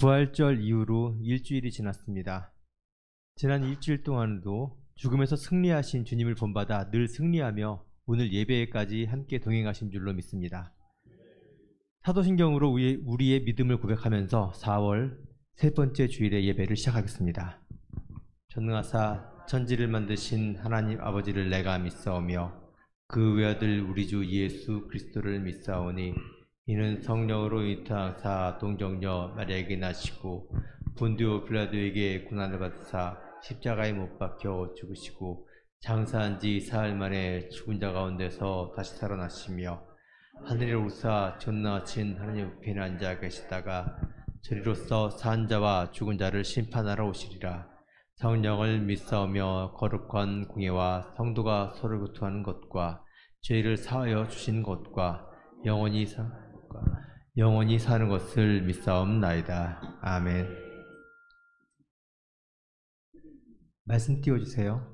부활절 이후로 일주일이 지났습니다. 지난 일주일 동안도 죽음에서 승리하신 주님을 본받아 늘 승리하며 오늘 예배에까지 함께 동행하신 줄로 믿습니다. 사도신경으로 우리의 믿음을 고백하면서 4월 세 번째 주일의 예배를 시작하겠습니다. 전능하사 천지를 만드신 하나님 아버지를 내가 믿사오며 그 외아들 우리 주 예수 그리스도를 믿사오니 이는 성령으로 잉태하사 동정녀 마리아에게 나시고 본디오 빌라도에게 고난을 받으사 십자가에 못 박혀 죽으시고 장사한 지 사흘 만에 죽은 자 가운데서 다시 살아나시며 하늘에 오르사 전능하신 하나님 우편에 앉아 계시다가 저리로서 산 자와 죽은 자를 심판하러 오시리라. 성령을 믿사오며 거룩한 공예와 성도가 서로 교통하는 것과 죄를 사하여 주신 것과 영원히 사는 것을 믿사옵나이다. 아멘. 말씀 띄워주세요.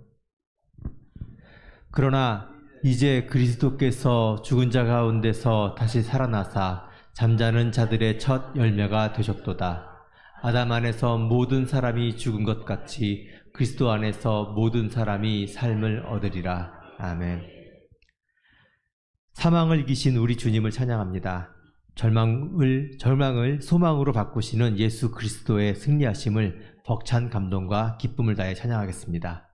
그러나 이제 그리스도께서 죽은 자 가운데서 다시 살아나사 잠자는 자들의 첫 열매가 되셨도다. 아담 안에서 모든 사람이 죽은 것 같이 그리스도 안에서 모든 사람이 삶을 얻으리라. 아멘. 사망을 이기신 우리 주님을 찬양합니다. 절망을 소망으로 바꾸시는 예수 그리스도의 승리하심을 벅찬 감동과 기쁨을 다해 찬양하겠습니다.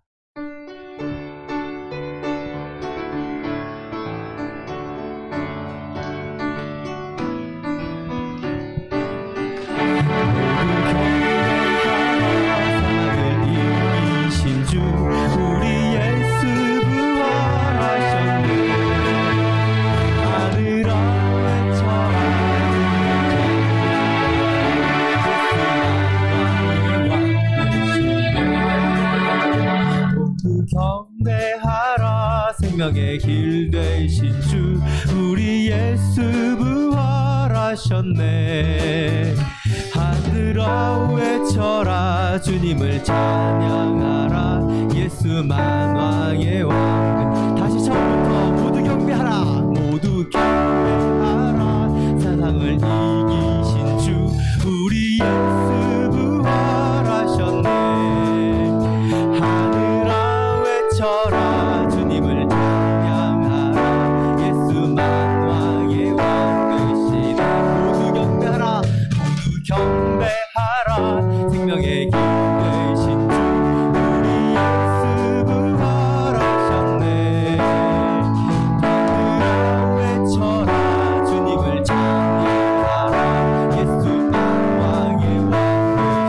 생명의 길 되신 주 우리 예수 부활하셨네. 하늘아 외쳐라 주님을 찬양하라. 예수 만왕의 왕. 다시 처음부터 모두 경배하라. 모두 경배하라. 세상을 이기신 주 우리 예수 부활하셨네. 하늘아 외쳐라 주님을 찬양하라. 예수 만왕의 왕 되시네. 모두 경배하라. 모두 경배하라. 생명의 길 되신 주 우리 예수 부활하셨네. 하늘아 외쳐라 주님을 찬양하라. 예수 만왕의 왕 되시네.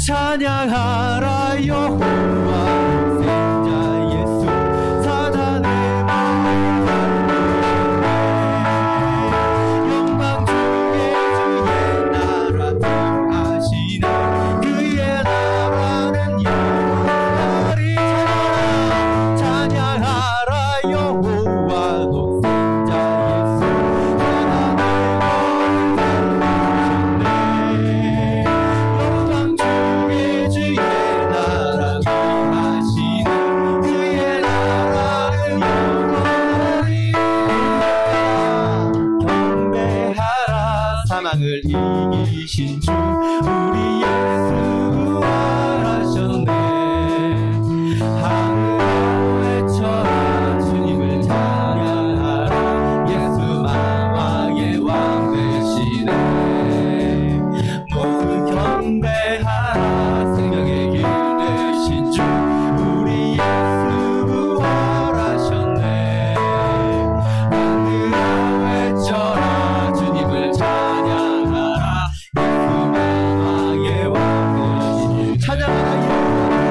찬양하라 여호와 생자 예수 사단의 영광 중에 주의 나라 통하시네. 그의 나라는 영원하리. 찬양하라 여호와 독생자 예수 사단의 영광 중에 주의 나라 통하시네. 그의 나라는 영원하리. 경배하라. 사망을 이기신 주 우리 예수 부활하셨네. 하늘아 외쳐라 주님을 찬양하라. 예수 만왕의 왕 되시네. 모두 경배하라. 생명의 길 되신 주 우리 예수 부활하셨네. 하늘아 외쳐라 주님을 찬양하라. 예수 만왕의 왕 되시네. 찬양하라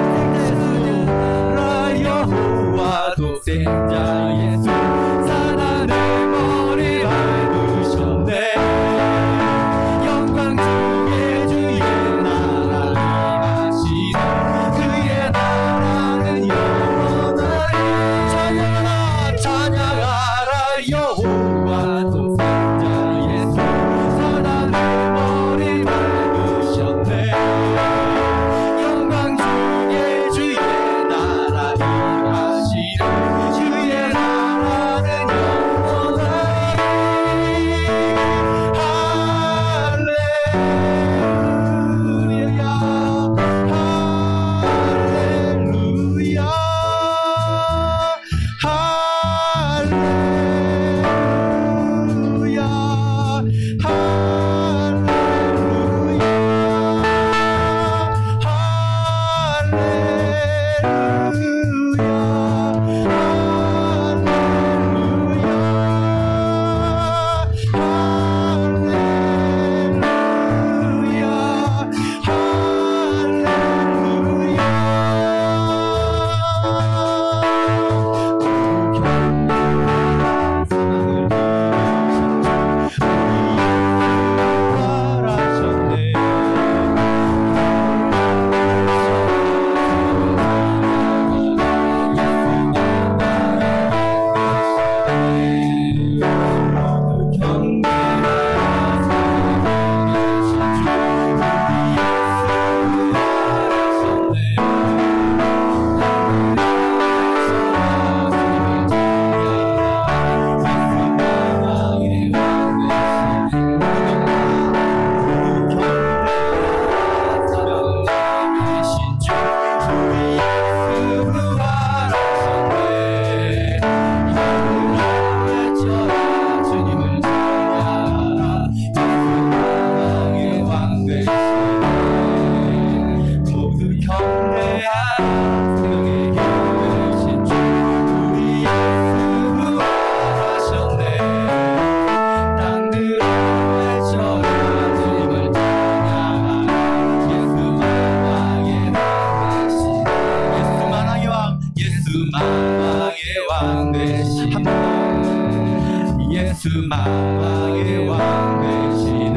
예수 만왕의 왕 되시네.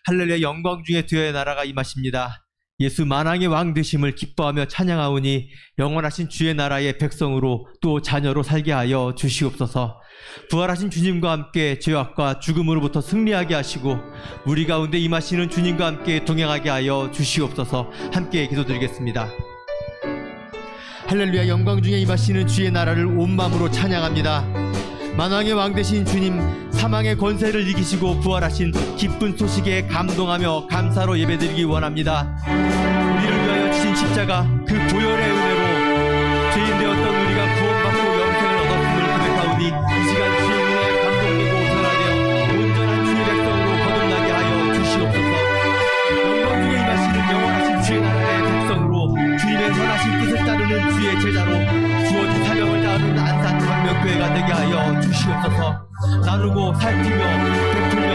할렐루야. 영광 중에 주의 나라가 임하십니다. 예수 만왕의 왕 되심을 기뻐하며 찬양하오니 영원하신 주의 나라의 백성으로 또 자녀로 살게 하여 주시옵소서. 부활하신 주님과 함께 죄악과 죽음으로부터 승리하게 하시고 우리 가운데 임하시는 주님과 함께 동행하게 하여 주시옵소서. 함께 기도드리겠습니다. 할렐루야. 영광 중에 임하시는 주의 나라를 온 마음으로 찬양합니다. 만왕의 왕 되신 주님, 사망의 권세를 이기시고 부활하신 기쁜 소식에 감동하며 감사로 예배드리기 원합니다. 우리를 위하여 주신 십자가, 그 보혈의 은혜로 죄인 되었던 우리가 구원받고 영생을 얻었음을 고백하오니 이 시간 주의 은혜에 감동되고 변화되어 온전한 주의 백성으로 거듭나게 하여 주시옵소서. 영광 중에 임하시는 영원하신 주의 나라의 백성으로 주님의 선하신 뜻을 따르는 주의 제자로 주어진 사명을 다하는 안산 광명교회가 되게 하여 주시옵소서. 나누고 살피며 베풀며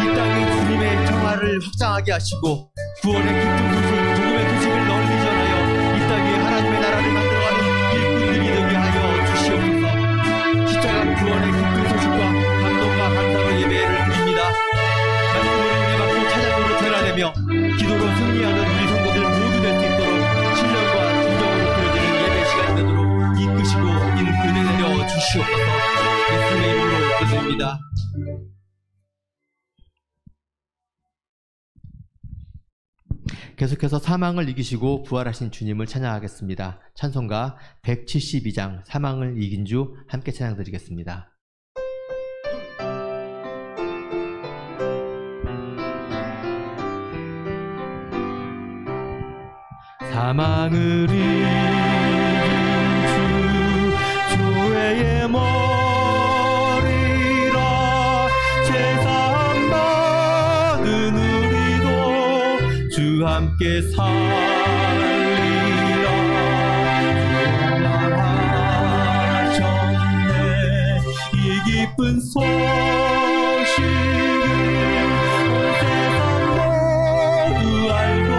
이 땅에 주님의 정화를 확장하게 하시고 구원의 기쁜 소식, 복음의 소식을 널리 전하여 이 땅에 하나님의 나라를 만들어가는 일꾼들이 되게 하여 주시옵소서. 십자가 구원의 기쁜 소식과 감동과 감사로 예배를 드립니다. 말씀으로 은혜받고 찬양으로 변화되며 기도로 승리하는 우리 성도들 모두 될 수 있도록 신령과 진정으로 드려지는 예배 시간이 되도록 이끄시고 은혜 내려 주시옵소서. 예수님의 이름으로 기도드립니다. 계속해서 사망을 이기시고 부활하신 주님을 찬양하겠습니다. 찬송가 172장 사망을 이긴 주 함께 찬양드리겠습니다. 사망을 이긴 주 죄의 머리라 제사함 받은 우리도 주 함께 살리라 부활하셨네. 이 기쁜 소식을 온 세상 모두 알고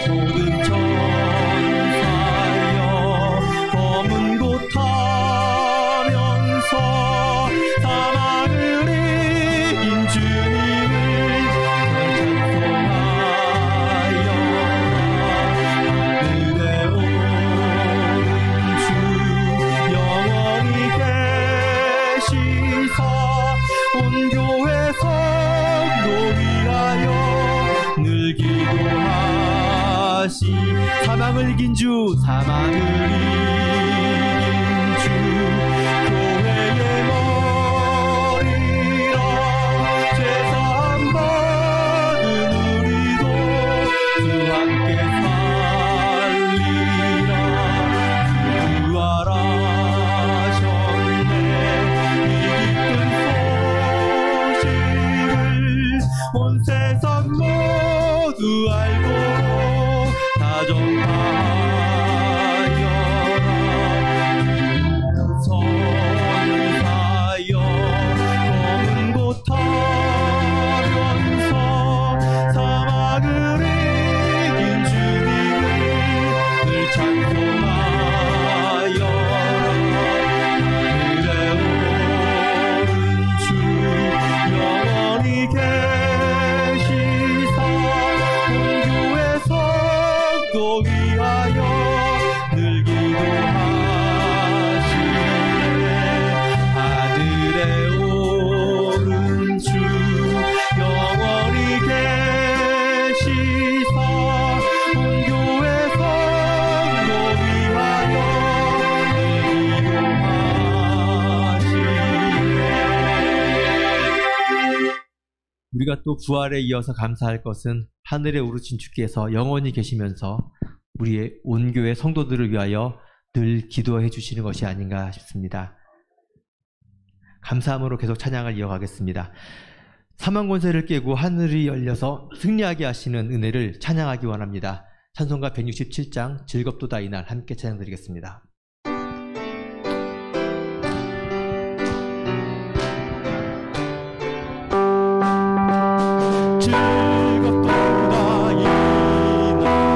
모든 천사여 검은 곳 타면서 사망을 이긴 주님을 찬송하여라. 하늘에 오른 주 영원히 계시사 온 교회 성도 위하여 늘 기도하시. 사망을 이긴 주, 사망을 이긴 주 교회의 머리라 죄사함 받은 우리도 주 함께 살리라. 부활하셨네. 이 기쁜 소식을 온 세상 모두 알고 다정하여라. 선사여 검은 곳 타면서 사망을 이긴 주님을 늘 찬송하여라. 하늘에 오른 주 영원히 계시사 온 교회 성도 위하여 늘 기도하시네. 하늘에 오른 주 영원히 계시사 온 교회 성도 위하여 늘 기도하시네. 우리가 또 부활에 이어서 감사할 것은 하늘에 오르신 주께서 영원히 계시면서 우리의 온 교회 성도들을 위하여 늘 기도해 주시는 것이 아닌가 싶습니다. 감사함으로 계속 찬양을 이어가겠습니다. 사망 권세를 깨고 하늘이 열려서 승리하게 하시는 은혜를 찬양하기 원합니다. 찬송가 167장 즐겁도다 이날 함께 찬양드리겠습니다. 즐겁도다 이날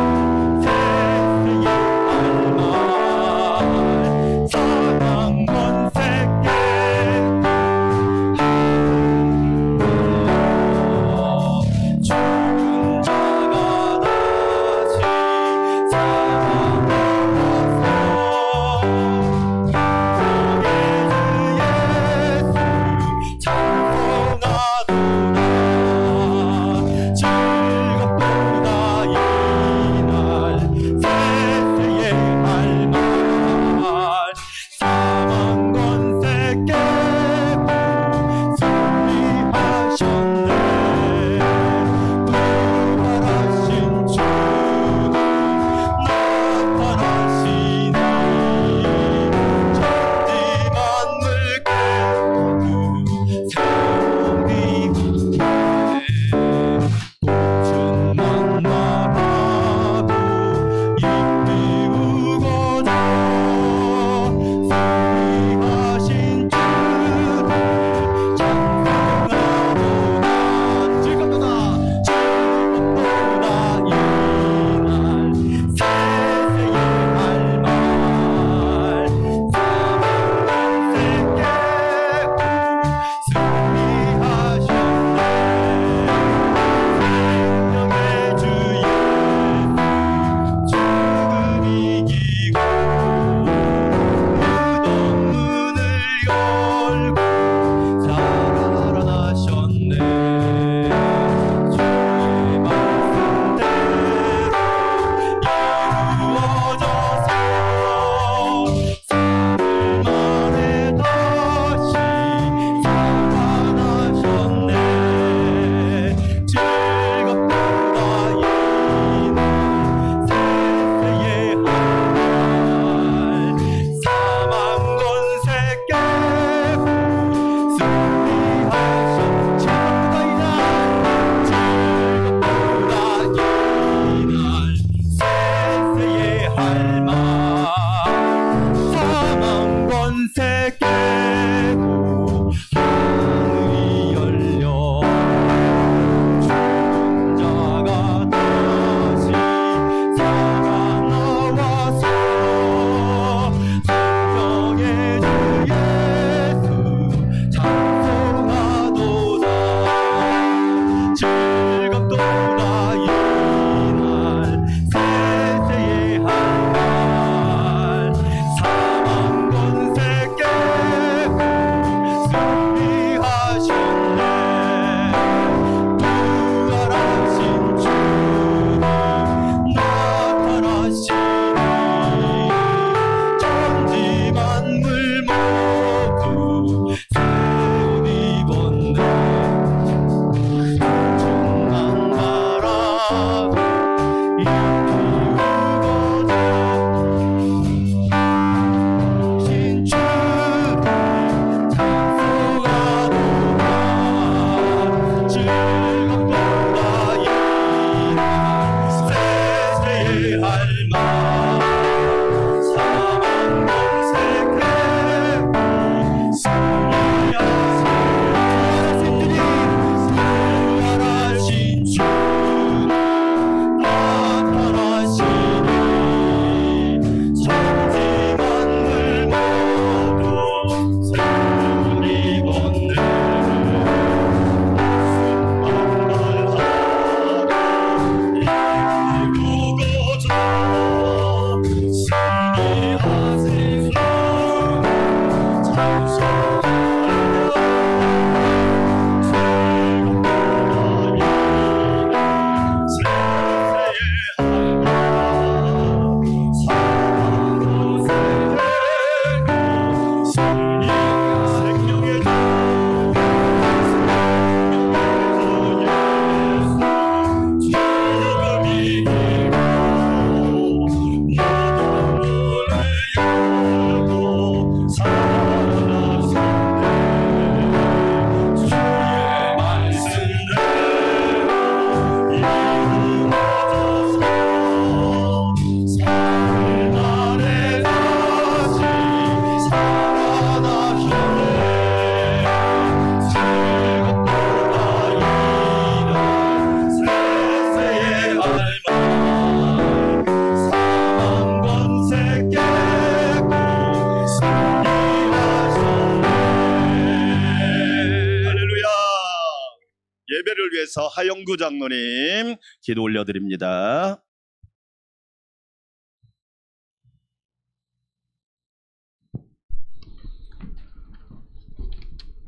하영구 장로님 기도 올려드립니다.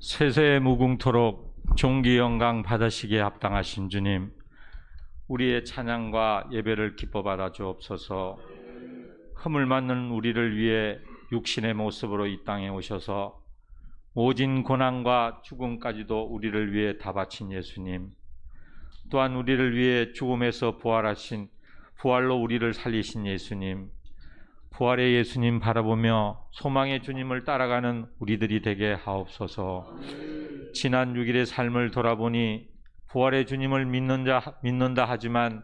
세세 무궁토록 존귀 영광 받으시기에 합당하신 주님, 우리의 찬양과 예배를 기뻐 받아 주옵소서. 흠을 맞는 우리를 위해 육신의 모습으로 이 땅에 오셔서 모진 고난과 죽음까지도 우리를 위해 다 바친 예수님, 또한 우리를 위해 죽음에서 부활하신, 부활로 우리를 살리신 예수님, 부활의 예수님 바라보며 소망의 주님을 따라가는 우리들이 되게 하옵소서. 지난 6일의 삶을 돌아보니 부활의 주님을 믿는다 하지만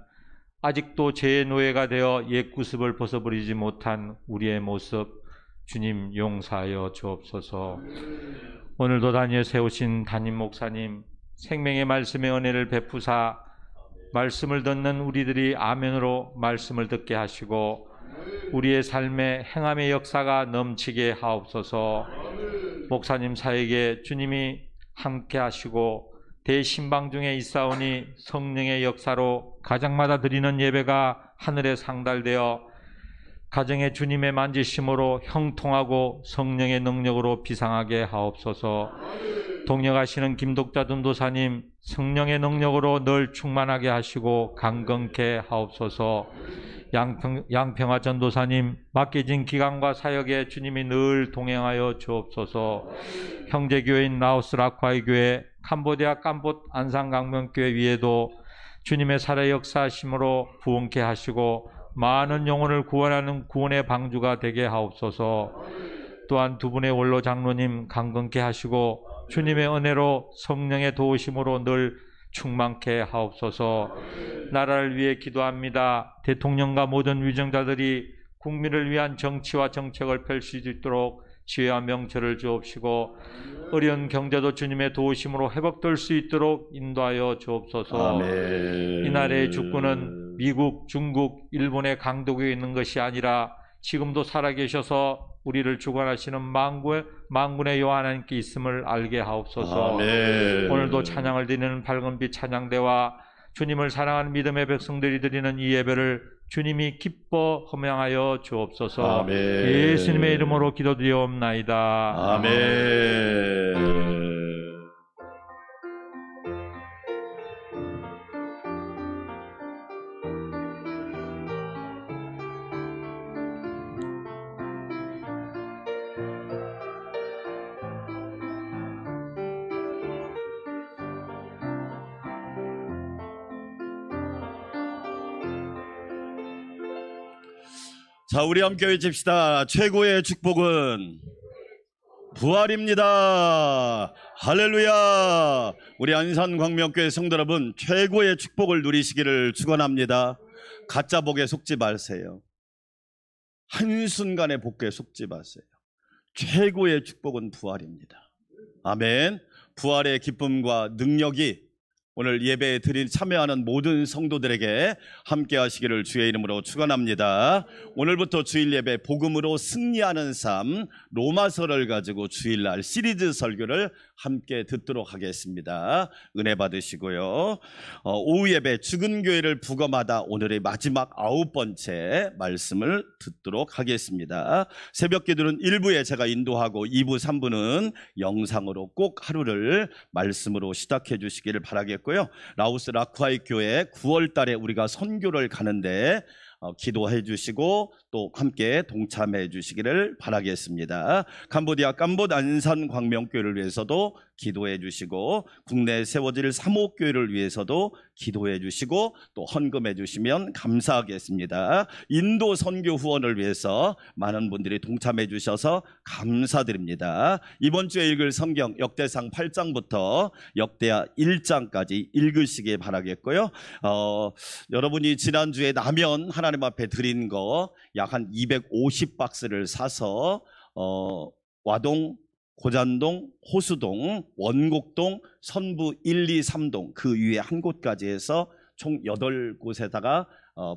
아직도 죄의 노예가 되어 옛 구습을 벗어버리지 못한 우리의 모습, 주님 용서하여 주옵소서. 오늘도 단위에 세우신 담임 목사님, 생명의 말씀의 은혜를 베푸사 말씀을 듣는 우리들이 아멘으로 말씀을 듣게 하시고 우리의 삶에 행함의 역사가 넘치게 하옵소서. 목사님 사에게 주님이 함께 하시고 대신방 중에 있사오니 성령의 역사로 가정마다 드리는 예배가 하늘에 상달되어 가정의 주님의 만지심으로 형통하고 성령의 능력으로 비상하게 하옵소서. 동역하시는 김독자 전도사님, 성령의 능력으로 늘 충만하게 하시고 강건케 하옵소서. 양평화 전도사님, 맡겨진 기간과 사역에 주님이 늘 동행하여 주옵소서. 형제교회인 라오스 라콰이 교회, 캄보디아 캄봇 안산강명교회 위에도 주님의 살아 역사하심으로 부흥케 하시고 많은 영혼을 구원하는 구원의 방주가 되게 하옵소서. 또한 두 분의 원로 장로님 강건케 하시고 주님의 은혜로 성령의 도우심으로 늘 충만케 하옵소서. 나라를 위해 기도합니다. 대통령과 모든 위정자들이 국민을 위한 정치와 정책을 펼칠 수 있도록 지혜와 명철을 주옵시고 어려운 경제도 주님의 도우심으로 회복될 수 있도록 인도하여 주옵소서. 아멘. 이 나라의 주권은 미국, 중국, 일본의 강독에 있는 것이 아니라 지금도 살아계셔서 우리를 주관하시는 만군의 여호와 하나님께 있음을 알게 하옵소서. 아멘. 오늘도 찬양을 드리는 밝은빛 찬양대와 주님을 사랑하는 믿음의 백성들이 드리는 이 예배를 주님이 기뻐 흠양하여 주옵소서. 아멘. 예수님의 이름으로 기도드리옵나이다. 아멘. 자, 우리 함께 외칩시다. 최고의 축복은 부활입니다. 할렐루야. 우리 안산광명교회 성도 여러분, 최고의 축복을 누리시기를 축원합니다. 가짜 복에 속지 마세요. 한순간의 복에 속지 마세요. 최고의 축복은 부활입니다. 아멘. 부활의 기쁨과 능력이 오늘 예배에 참여하는 모든 성도들에게 함께 하시기를 주의 이름으로 축원합니다. 오늘부터 주일 예배 복음으로 승리하는 삶, 로마서를 가지고 주일날 시리즈 설교를 함께 듣도록 하겠습니다. 은혜 받으시고요. 오후 예배 죽은 교회를 부검하다 오늘의 마지막 9번째 말씀을 듣도록 하겠습니다. 새벽 기도는 1부에 제가 인도하고 2부, 3부는 영상으로 꼭 하루를 말씀으로 시작해 주시기를 바라겠고요. 라오스 라콰이 교회 9월 달에 우리가 선교를 가는데 기도해 주시고 또 함께 동참해 주시기를 바라겠습니다. 캄보디아 캄봇 안산 광명교회를 위해서도 기도해 주시고 국내에 세워질 사목교회를 위해서도 기도해 주시고 또 헌금해 주시면 감사하겠습니다. 인도 선교 후원을 위해서 많은 분들이 동참해 주셔서 감사드립니다. 이번 주에 읽을 성경 역대상 8장부터 역대하 1장까지 읽으시기 바라겠고요. 여러분이 지난주에 라면 하나님 앞에 드린 거 약 한 250박스를 사서 와동, 고잔동, 호수동, 원곡동, 선부 1, 2, 3동 그 위에 한 곳까지 해서 총 8곳에다가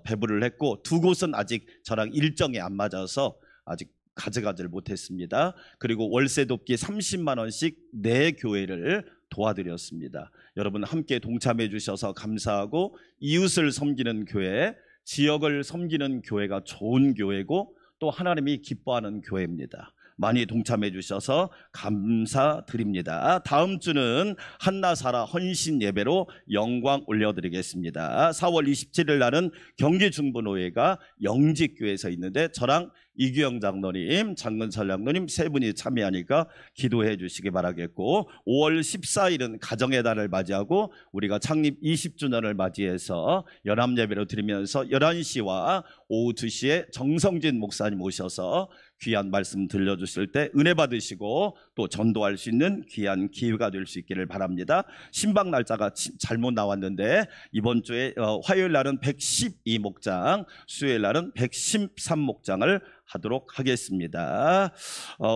배부를 했고 2곳은 아직 저랑 일정이 안 맞아서 아직 가져가지를 못했습니다. 그리고 월세 돕기 30만 원씩 4교회를 도와드렸습니다. 여러분 함께 동참해 주셔서 감사하고, 이웃을 섬기는 교회, 지역을 섬기는 교회가 좋은 교회고 또 하나님이 기뻐하는 교회입니다. 많이 동참해 주셔서 감사드립니다. 다음 주는 한나사라 헌신 예배로 영광 올려드리겠습니다. 4월 27일 날은 경기 중부노회가 영직교회에서 있는데 저랑 이규영 장로님, 장근설 장로님 세 분이 참여하니까 기도해 주시기 바라겠고, 5월 14일은 가정의 달을 맞이하고 우리가 창립 20주년을 맞이해서 연합예배로 드리면서 11시와 오후 2시에 정성진 목사님 오셔서 귀한 말씀 들려주실 때 은혜 받으시고 또 전도할 수 있는 귀한 기회가 될 수 있기를 바랍니다. 신방 날짜가 잘못 나왔는데 이번 주에 화요일 날은 112목장, 수요일 날은 113목장을 하도록 하겠습니다.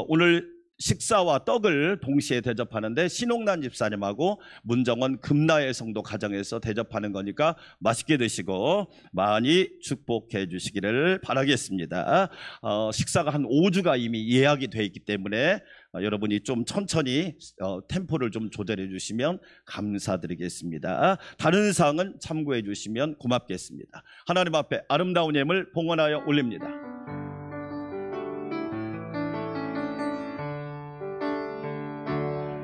오늘 식사와 떡을 동시에 대접하는데 신옥란 집사님하고 문정원 금나의 성도 가정에서 대접하는 거니까 맛있게 드시고 많이 축복해 주시기를 바라겠습니다. 식사가 한 5주가 이미 예약이 되어 있기 때문에 여러분이 좀 천천히 템포를 좀 조절해 주시면 감사드리겠습니다. 다른 사항은 참고해 주시면 고맙겠습니다. 하나님 앞에 아름다운 예물 봉헌하여 올립니다.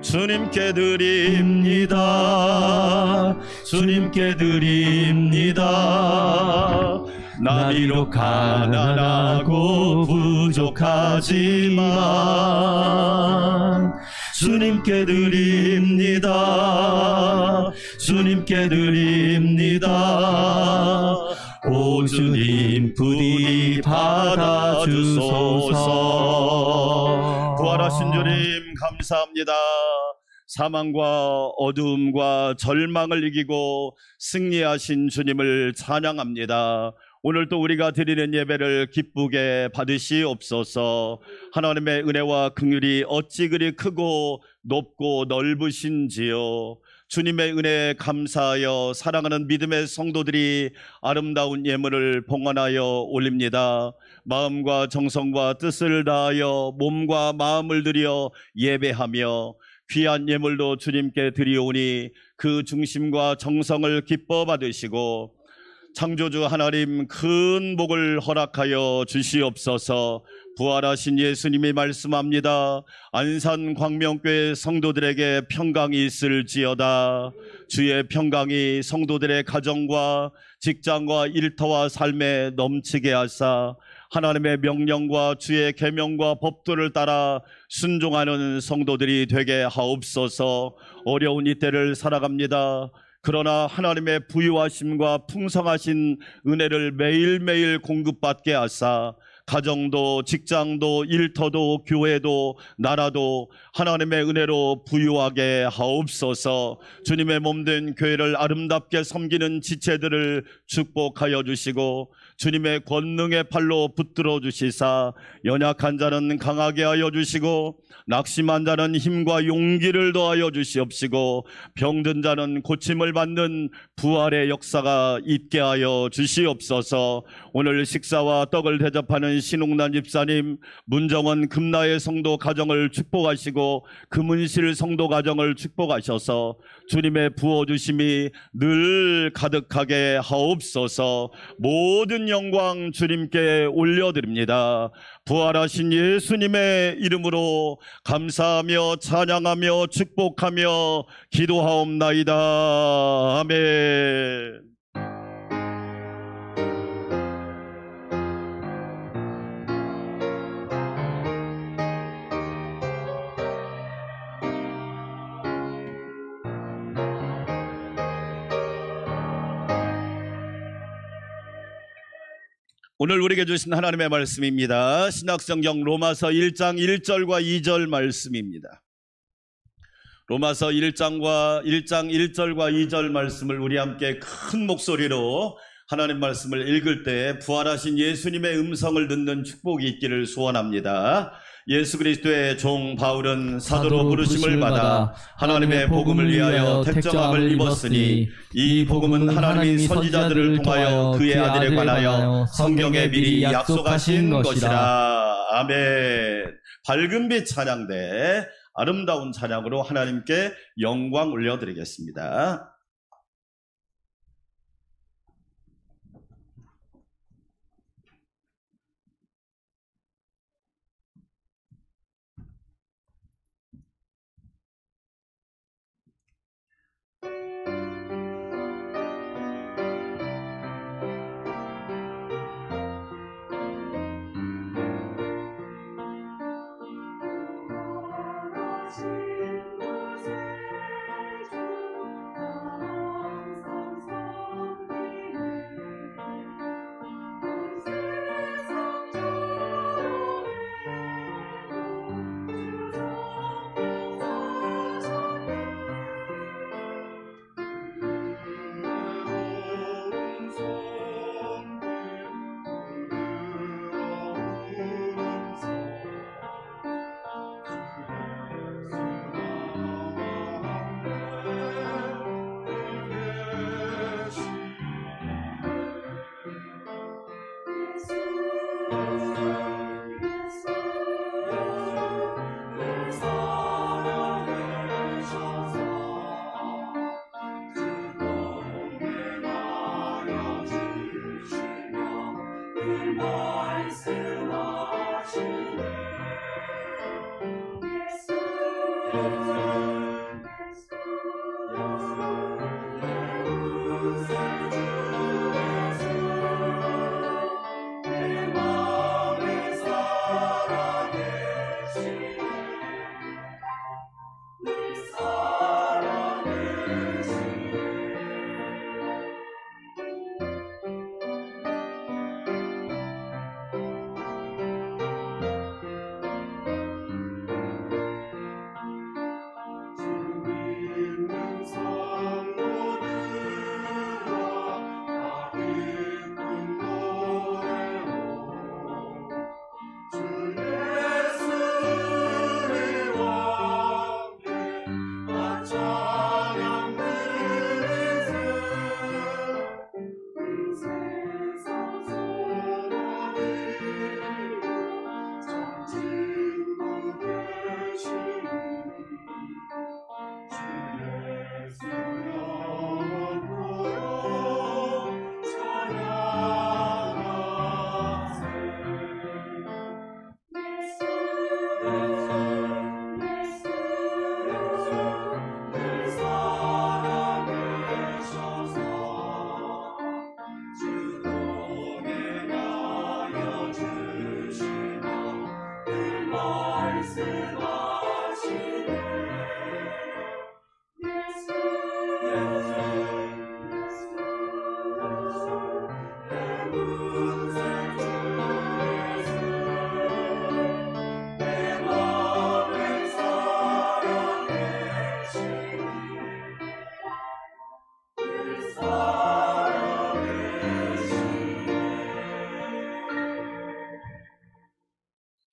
주님께 드립니다. 주님께 드립니다. 나 비록 가난하고 부족하지만 주님께 드립니다. 주님께 드립니다. 오 주님 부디 받아주소서. 부활하신 주님 감사합니다. 사망과 어두움과 절망을 이기고 승리하신 주님을 찬양합니다. 오늘 또 우리가 드리는 예배를 기쁘게 받으시옵소서. 하나님의 은혜와 긍휼이 어찌 그리 크고 높고 넓으신지요. 주님의 은혜에 감사하여 사랑하는 믿음의 성도들이 아름다운 예물을 봉헌하여 올립니다. 마음과 정성과 뜻을 다하여 몸과 마음을 들여 예배하며 귀한 예물도 주님께 드리오니 그 중심과 정성을 기뻐 받으시고 창조주 하나님 큰 복을 허락하여 주시옵소서. 부활하신 예수님이 말씀합니다. 안산 광명교회 성도들에게 평강이 있을지어다. 주의 평강이 성도들의 가정과 직장과 일터와 삶에 넘치게 하사 하나님의 명령과 주의 계명과 법도를 따라 순종하는 성도들이 되게 하옵소서. 어려운 이때를 살아갑니다. 그러나 하나님의 부유하심과 풍성하신 은혜를 매일매일 공급받게 하사 가정도 직장도 일터도 교회도 나라도 하나님의 은혜로 부유하게 하옵소서. 주님의 몸된 교회를 아름답게 섬기는 지체들을 축복하여 주시고 주님의 권능의 팔로 붙들어 주시사 연약한 자는 강하게 하여 주시고 낙심한 자는 힘과 용기를 더하여 주시옵시고 병든 자는 고침을 받는 부활의 역사가 있게 하여 주시옵소서. 오늘 식사와 떡을 대접하는 신옥란 집사님, 문정원 금나의 성도 가정을 축복하시고 금은실 성도 가정을 축복하셔서 주님의 부어주심이 늘 가득하게 하옵소서. 모든 영광 주님께 올려드립니다. 부활하신 예수님의 이름으로 감사하며 찬양하며 축복하며 기도하옵나이다. 아멘. 오늘 우리에게 주신 하나님의 말씀입니다. 신약성경 로마서 1장 1절과 2절 말씀입니다. 로마서 1장 1절과 2절 말씀을 우리 함께 큰 목소리로 하나님 말씀을 읽을 때 부활하신 예수님의 음성을 듣는 축복이 있기를 소원합니다. 예수 그리스도의 종 바울은 사도로 부르심을 받아 하나님의 복음을 위하여 택정함을 입었으니 이 복음은 하나님이 선지자들을 통하여 그의 아들에 관하여 성경에 미리 약속하신 것이라. 아멘. 밝은 빛 찬양대 아름다운 찬양으로 하나님께 영광 올려드리겠습니다.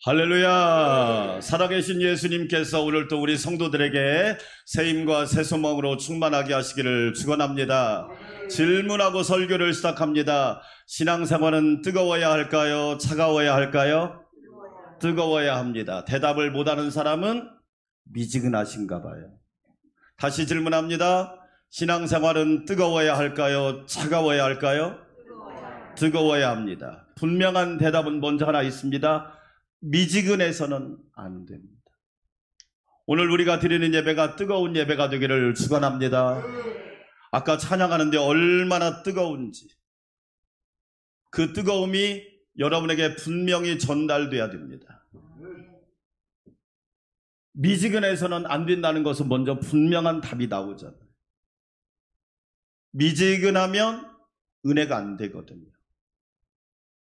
할렐루야. 살아계신 예수님께서 오늘 또 우리 성도들에게 새힘과 새소망으로 충만하게 하시기를 축원합니다. 질문하고 설교를 시작합니다. 신앙생활은 뜨거워야 할까요? 차가워야 할까요? 뜨거워야 합니다. 대답을 못하는 사람은 미지근하신가 봐요. 다시 질문합니다. 신앙생활은 뜨거워야 할까요? 차가워야 할까요? 뜨거워야 합니다. 분명한 대답은 먼저 하나 있습니다. 미지근해서는 안 됩니다. 오늘 우리가 드리는 예배가 뜨거운 예배가 되기를 축원합니다. 아까 찬양하는데 얼마나 뜨거운지 그 뜨거움이 여러분에게 분명히 전달돼야 됩니다. 미지근해서는 안 된다는 것은 먼저 분명한 답이 나오잖아요. 미지근하면 은혜가 안 되거든요.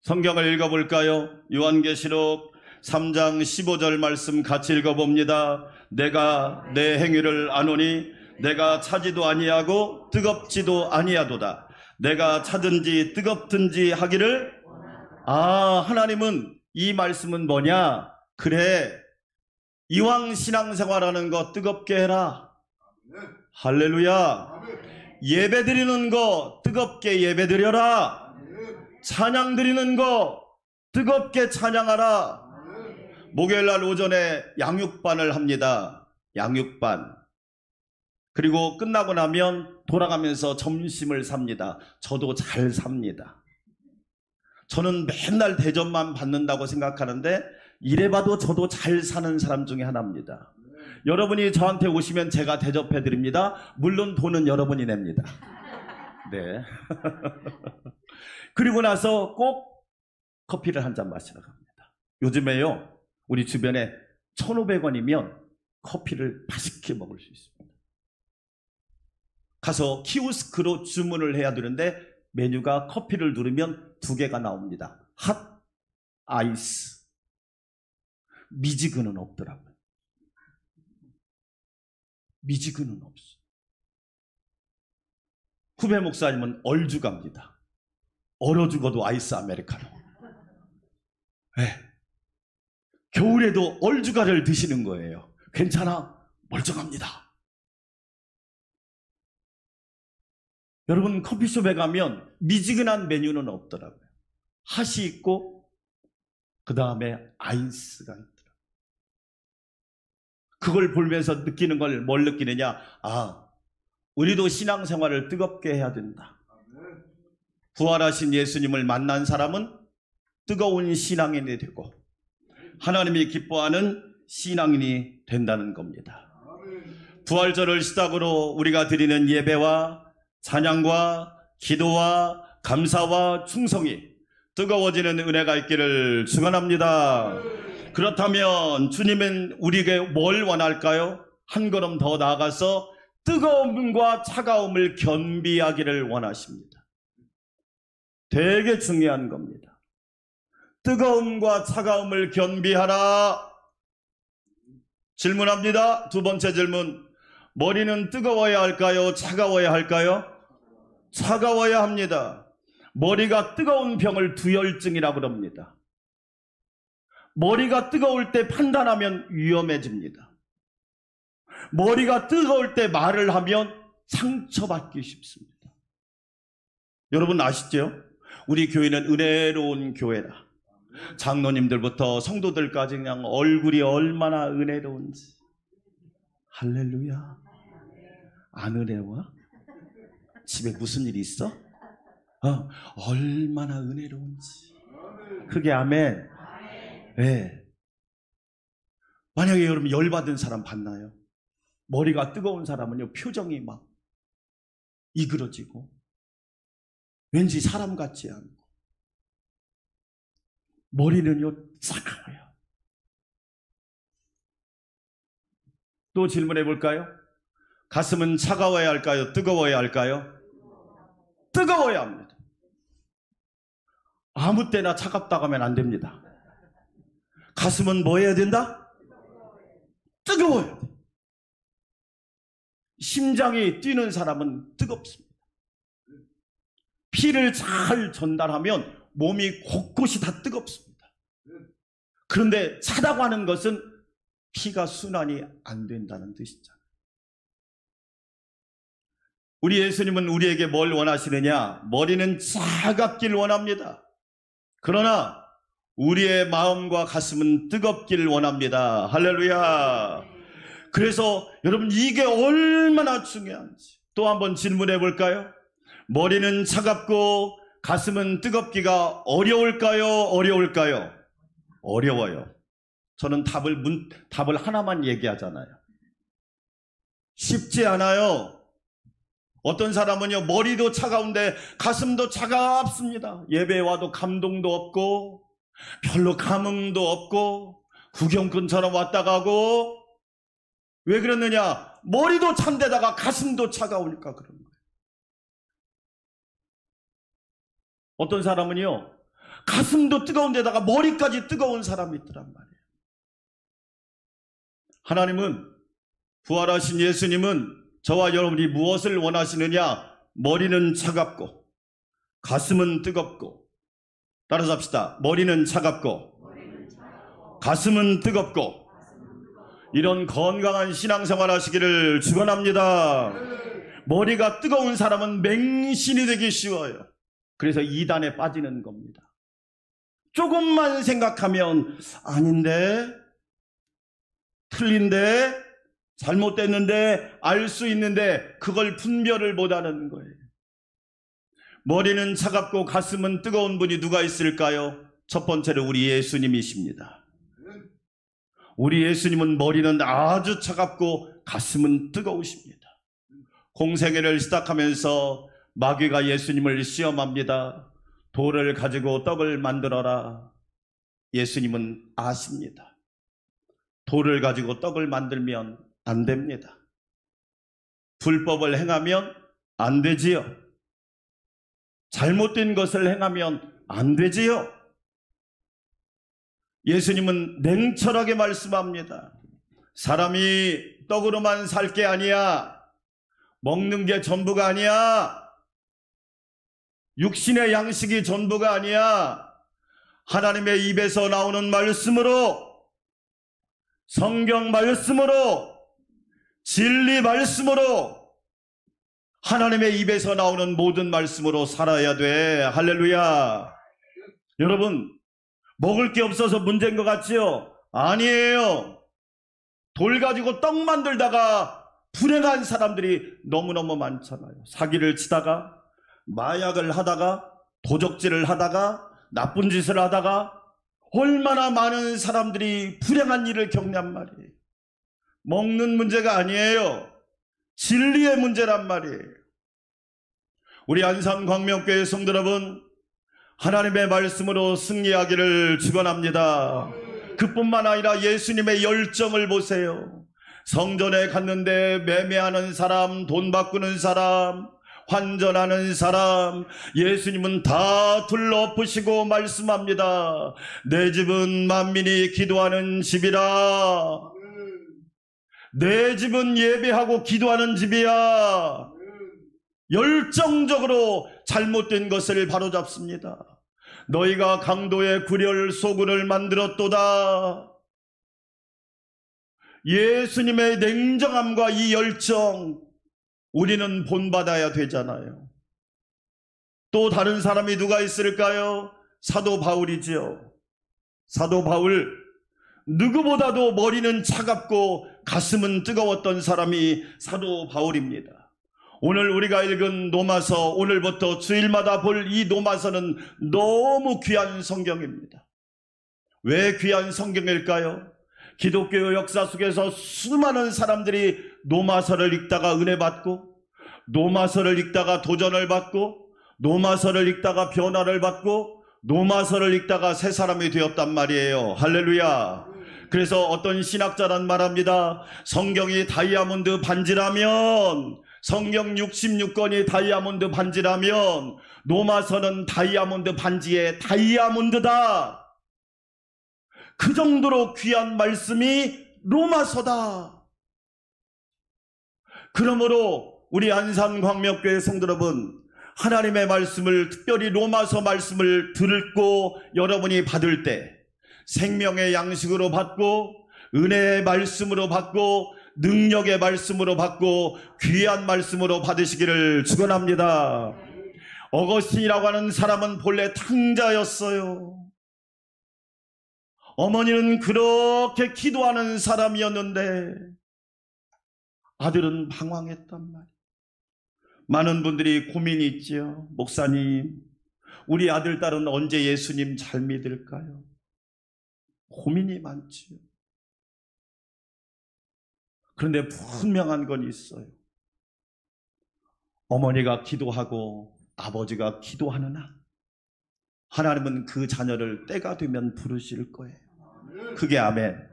성경을 읽어볼까요? 요한계시록 3장 15절 말씀 같이 읽어봅니다. 내가 내 행위를 아노니 내가 차지도 아니하고 뜨겁지도 아니하도다. 내가 차든지 뜨겁든지 하기를. 하나님은 이 말씀은 뭐냐? 그래, 이왕 신앙생활하는 거 뜨겁게 해라. 할렐루야. 예배 드리는 거 뜨겁게 예배 드려라. 찬양 드리는 거 뜨겁게 찬양하라. 목요일날 오전에 양육반을 합니다. 양육반, 그리고 끝나고 나면 돌아가면서 점심을 삽니다. 저도 잘 삽니다. 저는 맨날 대접만 받는다고 생각하는데 이래봐도 저도 잘 사는 사람 중에 하나입니다. 여러분이 저한테 오시면 제가 대접해 드립니다. 물론 돈은 여러분이 냅니다. 네. 그리고 나서 꼭 커피를 한 잔 마시러 갑니다. 요즘에요, 우리 주변에 1,500원이면 커피를 맛있게 먹을 수 있습니다. 가서 키오스크로 주문을 해야 되는데 메뉴가 커피를 누르면 2개가 나옵니다. 핫, 아이스. 미지근은 없더라고요. 미지근은 없어. 후배 목사님은 얼주 갑니다. 얼어 죽어도 아이스 아메리카노. 네. 겨울에도 얼주가를 드시는 거예요. 괜찮아, 멀쩡합니다. 여러분, 커피숍에 가면 미지근한 메뉴는 없더라고요. 핫이 있고 그 다음에 아이스가 있더라고요. 그걸 보면서 느끼는 걸 뭘 느끼느냐? 아, 우리도 신앙생활을 뜨겁게 해야 된다. 부활하신 예수님을 만난 사람은 뜨거운 신앙인이 되고 하나님이 기뻐하는 신앙인이 된다는 겁니다. 부활절을 시작으로 우리가 드리는 예배와 찬양과 기도와 감사와 충성이 뜨거워지는 은혜가 있기를 축원합니다. 그렇다면 주님은 우리에게 뭘 원할까요? 한 걸음 더 나아가서 뜨거움과 차가움을 겸비하기를 원하십니다. 되게 중요한 겁니다. 뜨거움과 차가움을 겸비하라. 질문합니다. 두 번째 질문. 머리는 뜨거워야 할까요? 차가워야 할까요? 차가워야 합니다. 머리가 뜨거운 병을 두열증이라고 그럽니다. 머리가 뜨거울 때 판단하면 위험해집니다. 머리가 뜨거울 때 말을 하면 상처받기 쉽습니다. 여러분 아시죠? 우리 교회는 은혜로운 교회다. 장로님들부터 성도들까지 그냥 얼굴이 얼마나 은혜로운지. 할렐루야. 안 은혜로워? 집에 무슨 일이 있어? 얼마나 은혜로운지. 그게 아멘. 네. 만약에 여러분 열받은 사람 봤나요? 머리가 뜨거운 사람은요, 표정이 막 이그러지고 왠지 사람 같지 않고, 머리는요 차가워요. 또 질문해 볼까요? 가슴은 차가워야 할까요? 뜨거워야 할까요? 뜨거워야 합니다. 아무 때나 차갑다고 하면 안 됩니다. 가슴은 뭐 해야 된다? 뜨거워야 돼. 심장이 뛰는 사람은 뜨겁습니다. 피를 잘 전달하면 몸이 곳곳이 다 뜨겁습니다. 그런데 차다고 하는 것은 피가 순환이 안 된다는 뜻이잖아요. 우리 예수님은 우리에게 뭘 원하시느냐? 머리는 차갑길 원합니다. 그러나 우리의 마음과 가슴은 뜨겁길 원합니다. 할렐루야. 그래서 여러분 이게 얼마나 중요한지 또 한번 질문해 볼까요? 머리는 차갑고 가슴은 뜨겁기가 어려울까요? 어려울까요? 어려워요. 저는 답을 하나만 얘기하잖아요. 쉽지 않아요. 어떤 사람은요, 머리도 차가운데 가슴도 차갑습니다. 예배에 와도 감동도 없고 별로 감흥도 없고 구경꾼처럼 왔다 가고. 왜 그랬느냐? 머리도 찬데다가 가슴도 차가우니까 그런 거예요. 어떤 사람은요, 가슴도 뜨거운 데다가 머리까지 뜨거운 사람이 있더란 말이에요. 하나님은, 부활하신 예수님은 저와 여러분이 무엇을 원하시느냐? 머리는 차갑고 가슴은 뜨겁고. 따라서 합시다. 머리는 차갑고 가슴은 뜨겁고. 이런 건강한 신앙생활 하시기를 축원합니다. 머리가 뜨거운 사람은 맹신이 되기 쉬워요. 그래서 이단에 빠지는 겁니다. 조금만 생각하면 아닌데, 틀린데, 잘못됐는데 알 수 있는데 그걸 분별을 못하는 거예요. 머리는 차갑고 가슴은 뜨거운 분이 누가 있을까요? 첫 번째로 우리 예수님이십니다. 우리 예수님은 머리는 아주 차갑고 가슴은 뜨거우십니다. 공생애를 시작하면서 마귀가 예수님을 시험합니다. 돌을 가지고 떡을 만들어라. 예수님은 아십니다. 돌을 가지고 떡을 만들면 안 됩니다. 불법을 행하면 안 되지요. 잘못된 것을 행하면 안 되지요. 예수님은 냉철하게 말씀합니다. 사람이 떡으로만 살 게 아니야. 먹는 게 전부가 아니야. 육신의 양식이 전부가 아니야. 하나님의 입에서 나오는 말씀으로, 성경 말씀으로, 진리 말씀으로, 하나님의 입에서 나오는 모든 말씀으로 살아야 돼. 할렐루야. 여러분, 먹을 게 없어서 문제인 것 같지요? 아니에요. 돌 가지고 떡 만들다가 불행한 사람들이 너무너무 많잖아요. 사기를 치다가, 마약을 하다가, 도적질을 하다가, 나쁜 짓을 하다가 얼마나 많은 사람들이 불행한 일을 겪냔 말이에요. 먹는 문제가 아니에요. 진리의 문제란 말이에요. 우리 안산광명교회 성도 여러분, 하나님의 말씀으로 승리하기를 축원합니다. 그뿐만 아니라 예수님의 열정을 보세요. 성전에 갔는데 매매하는 사람, 돈 바꾸는 사람, 환전하는 사람, 예수님은 다 둘러엎으시고 말씀합니다. 내 집은 만민이 기도하는 집이라. 내 집은 예배하고 기도하는 집이야. 열정적으로 잘못된 것을 바로잡습니다. 너희가 강도의 구렬 소굴을 만들었도다. 예수님의 냉정함과 이 열정, 우리는 본받아야 되잖아요. 또 다른 사람이 누가 있을까요? 사도 바울이지요. 사도 바울, 누구보다도 머리는 차갑고 가슴은 뜨거웠던 사람이 사도 바울입니다. 오늘 우리가 읽은 로마서, 오늘부터 주일마다 볼 이 로마서는 너무 귀한 성경입니다. 왜 귀한 성경일까요? 기독교 역사 속에서 수많은 사람들이 로마서를 읽다가 은혜 받고, 로마서를 읽다가 도전을 받고, 로마서를 읽다가 변화를 받고, 로마서를 읽다가 새 사람이 되었단 말이에요. 할렐루야. 그래서 어떤 신학자란 말합니다. 성경이 다이아몬드 반지라면, 성경 66권이 다이아몬드 반지라면 로마서는 다이아몬드 반지의 다이아몬드다. 그 정도로 귀한 말씀이 로마서다. 그러므로 우리 안산광명교회 성도 여러분, 하나님의 말씀을, 특별히 로마서 말씀을 듣고 여러분이 받을 때 생명의 양식으로 받고, 은혜의 말씀으로 받고, 능력의 말씀으로 받고, 귀한 말씀으로 받으시기를 축원합니다. 어거스틴이라고 하는 사람은 본래 탕자였어요. 어머니는 그렇게 기도하는 사람이었는데 아들은 방황했단 말이에요. 많은 분들이 고민이 있지요. 목사님, 우리 아들, 딸은 언제 예수님 잘 믿을까요? 고민이 많지요. 그런데 분명한 건 있어요. 어머니가 기도하고 아버지가 기도하는 한 하나님은 그 자녀를 때가 되면 부르실 거예요. 그게 아멘.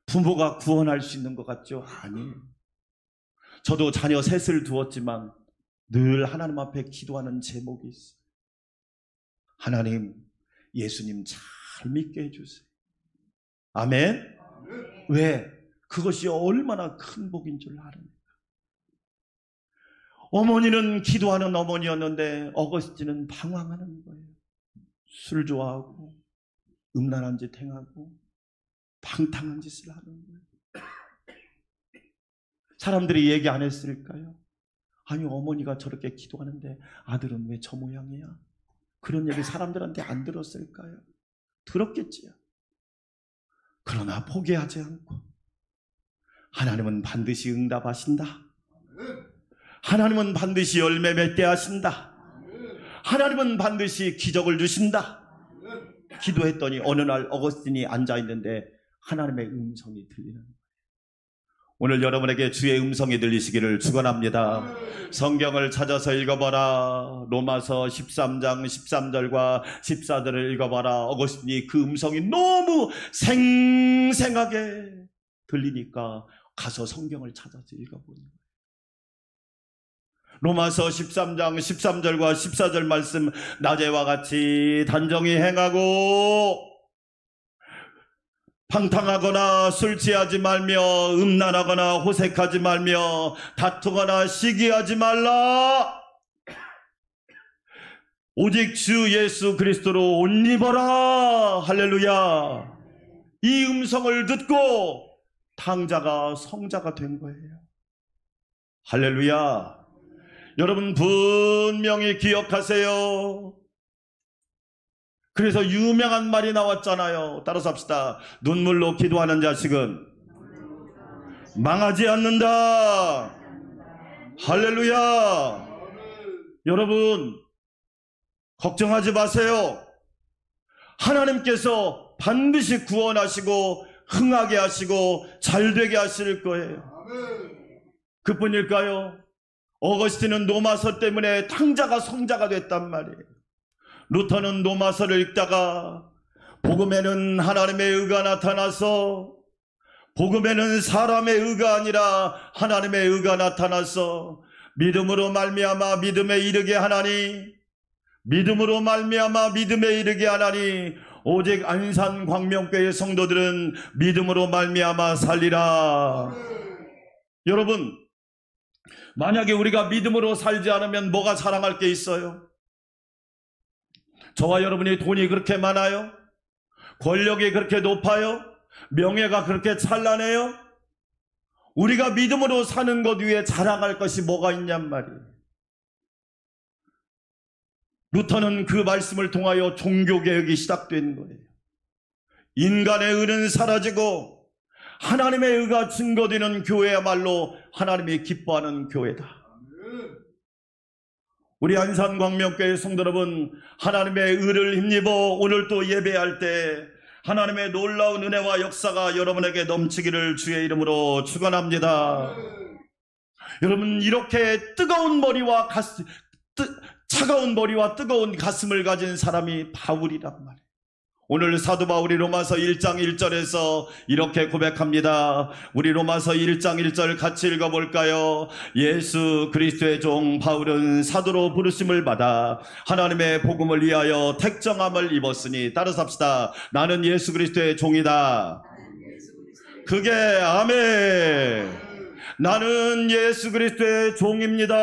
부모가 구원할 수 있는 것 같죠? 아니에요. 저도 자녀 셋을 두었지만 늘 하나님 앞에 기도하는 제목이 있어요. 하나님, 예수님 잘 믿게 해주세요. 아멘. 왜? 그것이 얼마나 큰 복인 줄 아십니까? 어머니는 기도하는 어머니였는데 어거스틴은 방황하는 거예요. 술 좋아하고 음란한 짓 행하고 방탕한 짓을 하는 거예요. 사람들이 얘기 안 했을까요? 아니, 어머니가 저렇게 기도하는데 아들은 왜 저 모양이야? 그런 얘기 사람들한테 안 들었을까요? 들었겠지요. 그러나 포기하지 않고 하나님은 반드시 응답하신다. 하나님은 반드시 열매 맺게 하신다. 하나님은 반드시 기적을 주신다. 기도했더니 어느 날 어거스틴이 앉아있는데 하나님의 음성이 들리는 거예요. 오늘 여러분에게 주의 음성이 들리시기를 축원합니다. 성경을 찾아서 읽어봐라. 로마서 13장 13절과 14절을 읽어봐라. 어거스틴이 그 음성이 너무 생생하게 들리니까 가서 성경을 찾아서 읽어보는 거예요. 로마서 13장 13절과 14절 말씀, 낮에와 같이 단정히 행하고 방탕하거나 술 취하지 말며 음란하거나 호색하지 말며 다투거나 시기하지 말라. 오직 주 예수 그리스도로 옷 입어라. 할렐루야. 이 음성을 듣고 탕자가 성자가 된 거예요. 할렐루야. 여러분 분명히 기억하세요. 그래서 유명한 말이 나왔잖아요. 따라서 합시다. 눈물로 기도하는 자식은 망하지 않는다. 할렐루야. 여러분 걱정하지 마세요. 하나님께서 반드시 구원하시고 흥하게 하시고 잘되게 하실 거예요. 그뿐일까요? 어거스틴은 노마서 때문에 탕자가 성자가 됐단 말이에요. 루터는 노마서를 읽다가 복음에는 하나님의 의가 나타나서, 복음에는 사람의 의가 아니라 하나님의 의가 나타나서 믿음으로 말미암아 믿음에 이르게 하나니, 믿음으로 말미암아 믿음에 이르게 하나니 오직 안산 광명교회 성도들은 믿음으로 말미암아 살리라. 여러분, 만약에 우리가 믿음으로 살지 않으면 뭐가 자랑할 게 있어요? 저와 여러분이 돈이 그렇게 많아요? 권력이 그렇게 높아요? 명예가 그렇게 찬란해요? 우리가 믿음으로 사는 것 위에 자랑할 것이 뭐가 있냔 말이에요. 루터는 그 말씀을 통하여 종교개혁이 시작된 거예요. 인간의 의는 사라지고 하나님의 의가 증거되는 교회야말로 하나님이 기뻐하는 교회다. 우리 안산광명교회 성도 여러분, 하나님의 의를 힘입어 오늘 또 예배할 때 하나님의 놀라운 은혜와 역사가 여러분에게 넘치기를 주의 이름으로 축원합니다. 여러분, 이렇게 뜨거운 머리와 차가운 머리와 뜨거운 가슴을 가진 사람이 바울이란 말이에요. 오늘 사도 바울이 로마서 1장 1절에서 이렇게 고백합니다. 우리 로마서 1장 1절 같이 읽어볼까요? 예수 그리스도의 종 바울은 사도로 부르심을 받아 하나님의 복음을 위하여 택정함을 입었으니, 따라서 합시다. 나는 예수 그리스도의 종이다. 그게 아멘. 나는 예수 그리스도의 종입니다.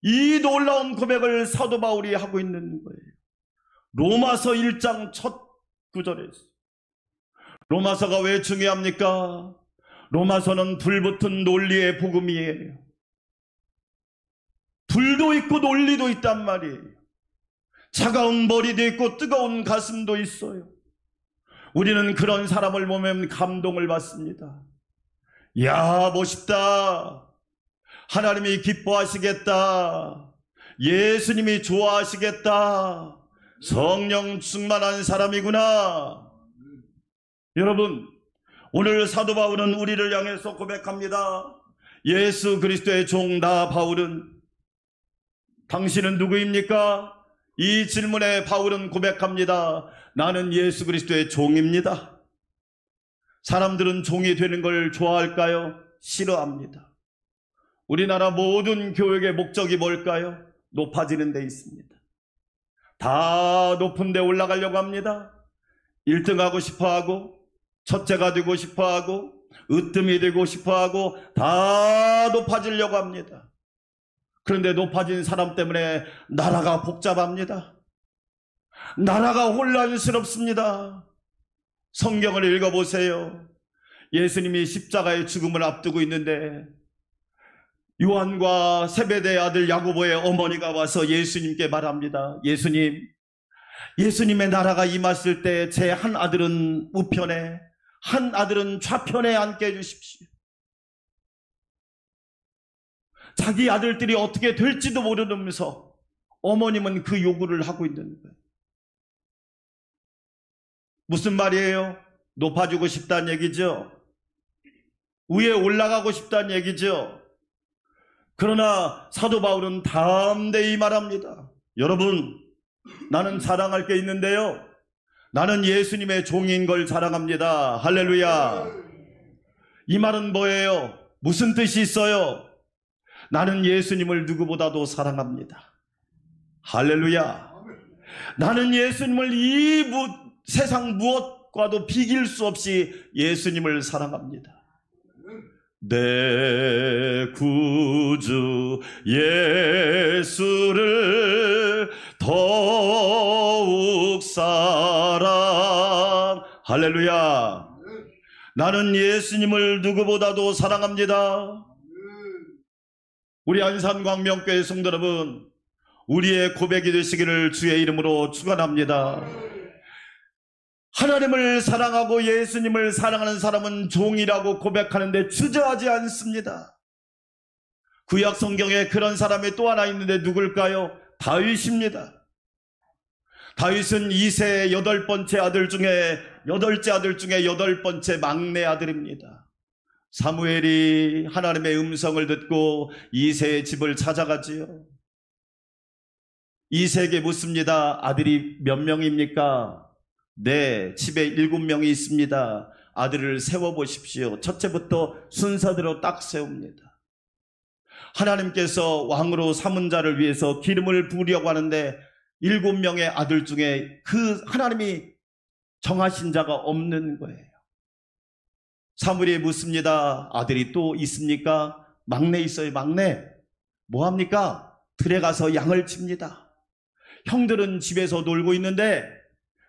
이 놀라운 고백을 사도 바울이 하고 있는 거예요. 로마서 1장 첫 구절에서. 로마서가 왜 중요합니까? 로마서는 불붙은 논리의 복음이에요. 불도 있고 논리도 있단 말이에요. 차가운 머리도 있고 뜨거운 가슴도 있어요. 우리는 그런 사람을 보면 감동을 받습니다. 야, 멋있다. 하나님이 기뻐하시겠다. 예수님이 좋아하시겠다. 성령 충만한 사람이구나. 여러분, 오늘 사도 바울은 우리를 향해서 고백합니다. 예수 그리스도의 종 나 바울은, 당신은 누구입니까? 이 질문에 바울은 고백합니다. 나는 예수 그리스도의 종입니다. 사람들은 종이 되는 걸 좋아할까요? 싫어합니다. 우리나라 모든 교육의 목적이 뭘까요? 높아지는 데 있습니다. 다 높은 데 올라가려고 합니다. 1등하고 싶어하고, 첫째가 되고 싶어하고, 으뜸이 되고 싶어하고, 다 높아지려고 합니다. 그런데 높아진 사람 때문에 나라가 복잡합니다. 나라가 혼란스럽습니다. 성경을 읽어보세요. 예수님이 십자가의 죽음을 앞두고 있는데 요한과 세베대의 아들 야고보의 어머니가 와서 예수님께 말합니다. 예수님, 예수님의 나라가 임했을 때 제 한 아들은 우편에, 한 아들은 좌편에 앉게 해주십시오. 자기 아들들이 어떻게 될지도 모르면서 어머님은 그 요구를 하고 있는 거예요. 무슨 말이에요? 높아지고 싶다는 얘기죠. 위에 올라가고 싶다는 얘기죠. 그러나 사도 바울은 담대히 말합니다. 여러분, 나는 자랑할 게 있는데요. 나는 예수님의 종인 걸 자랑합니다. 할렐루야. 이 말은 뭐예요? 무슨 뜻이 있어요? 나는 예수님을 누구보다도 사랑합니다. 할렐루야. 나는 예수님을 이 세상 무엇과도 비길 수 없이 예수님을 사랑합니다. 내 구주 예수를 더욱 사랑. 할렐루야. 나는 예수님을 누구보다도 사랑합니다. 우리 안산광명교회 성도 여러분, 우리의 고백이 되시기를 주의 이름으로 축원합니다. 하나님을 사랑하고 예수님을 사랑하는 사람은 종이라고 고백하는데 주저하지 않습니다. 구약 성경에 그런 사람이 또 하나 있는데 누굴까요? 다윗입니다. 다윗은 이세의 여덟째 아들 중에 여덟 번째 막내 아들입니다. 사무엘이 하나님의 음성을 듣고 이세의 집을 찾아가지요. 이세에게 묻습니다. 아들이 몇 명입니까? 네, 집에 7명이 있습니다. 아들을 세워보십시오. 첫째부터 순서대로 딱 세웁니다. 하나님께서 왕으로 삼은 자를 위해서 기름을 부으려고 하는데 7명의 아들 중에 그 하나님이 정하신 자가 없는 거예요. 사무엘이 묻습니다. 아들이 또 있습니까? 막내 있어요. 막내. 뭐합니까? 들에 가서 양을 칩니다. 형들은 집에서 놀고 있는데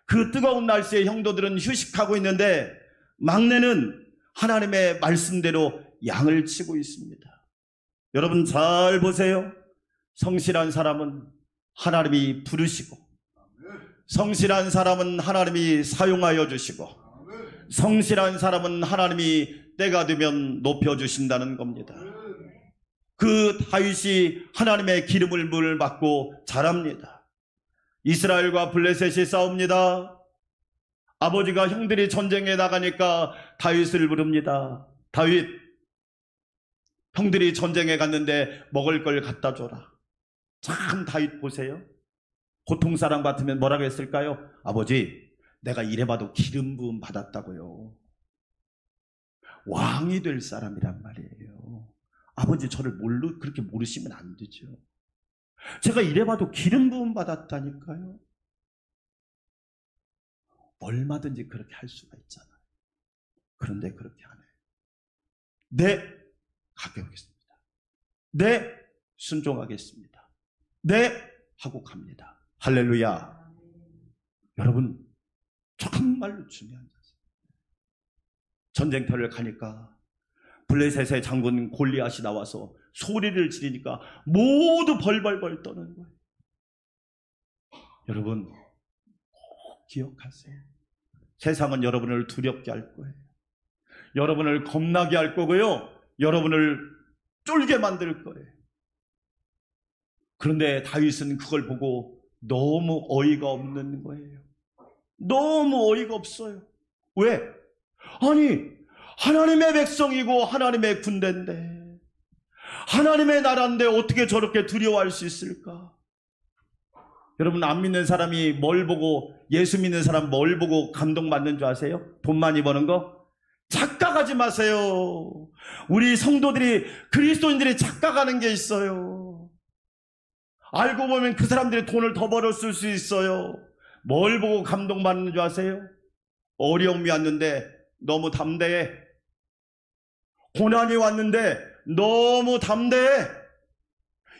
그 뜨거운 날씨에 형도들은 휴식하고 있는데 막내는 하나님의 말씀대로 양을 치고 있습니다. 여러분 잘 보세요. 성실한 사람은 하나님이 부르시고, 성실한 사람은 하나님이 사용하여 주시고, 성실한 사람은 하나님이 때가 되면 높여주신다는 겁니다. 그 다윗이 하나님의 기름을 받고 자랍니다. 이스라엘과 블레셋이 싸웁니다. 아버지가 형들이 전쟁에 나가니까 다윗을 부릅니다. 다윗, 형들이 전쟁에 갔는데 먹을 걸 갖다 줘라. 참 다윗 보세요. 고통사랑 받으면 뭐라고 했을까요? 아버지, 내가 이래봐도 기름 부음 받았다고요. 왕이 될 사람이란 말이에요. 아버지, 저를 그렇게 모르시면 안 되죠. 제가 이래봐도 기름 부음 받았다니까요. 얼마든지 그렇게 할 수가 있잖아요. 그런데 그렇게 안 해요. 네, 가게 오겠습니다. 네, 순종하겠습니다. 네, 하고 갑니다. 할렐루야. 여러분, 정말로 중요한 것입니다. 전쟁터를 가니까 블레셋의 장군 골리앗이 나와서 소리를 지르니까 모두 벌벌벌 떠는 거예요. 여러분, 꼭 기억하세요. 세상은 여러분을 두렵게 할 거예요. 여러분을 겁나게 할 거고요. 여러분을 쫄게 만들 거예요. 그런데 다윗은 그걸 보고 너무 어이가 없는 거예요. 너무 어이가 없어요. 왜? 아니, 하나님의 백성이고 하나님의 군대인데, 하나님의 나라인데 어떻게 저렇게 두려워할 수 있을까? 여러분, 안 믿는 사람이 뭘 보고, 예수 믿는 사람 뭘 보고 감동받는 줄 아세요? 돈 많이 버는 거? 착각하지 마세요. 우리 성도들이, 그리스도인들이 착각하는 게 있어요. 알고 보면 그 사람들이 돈을 더 벌었을 수 있어요. 뭘 보고 감동받는 줄 아세요? 어려움이 왔는데 너무 담대해. 고난이 왔는데 너무 담대해.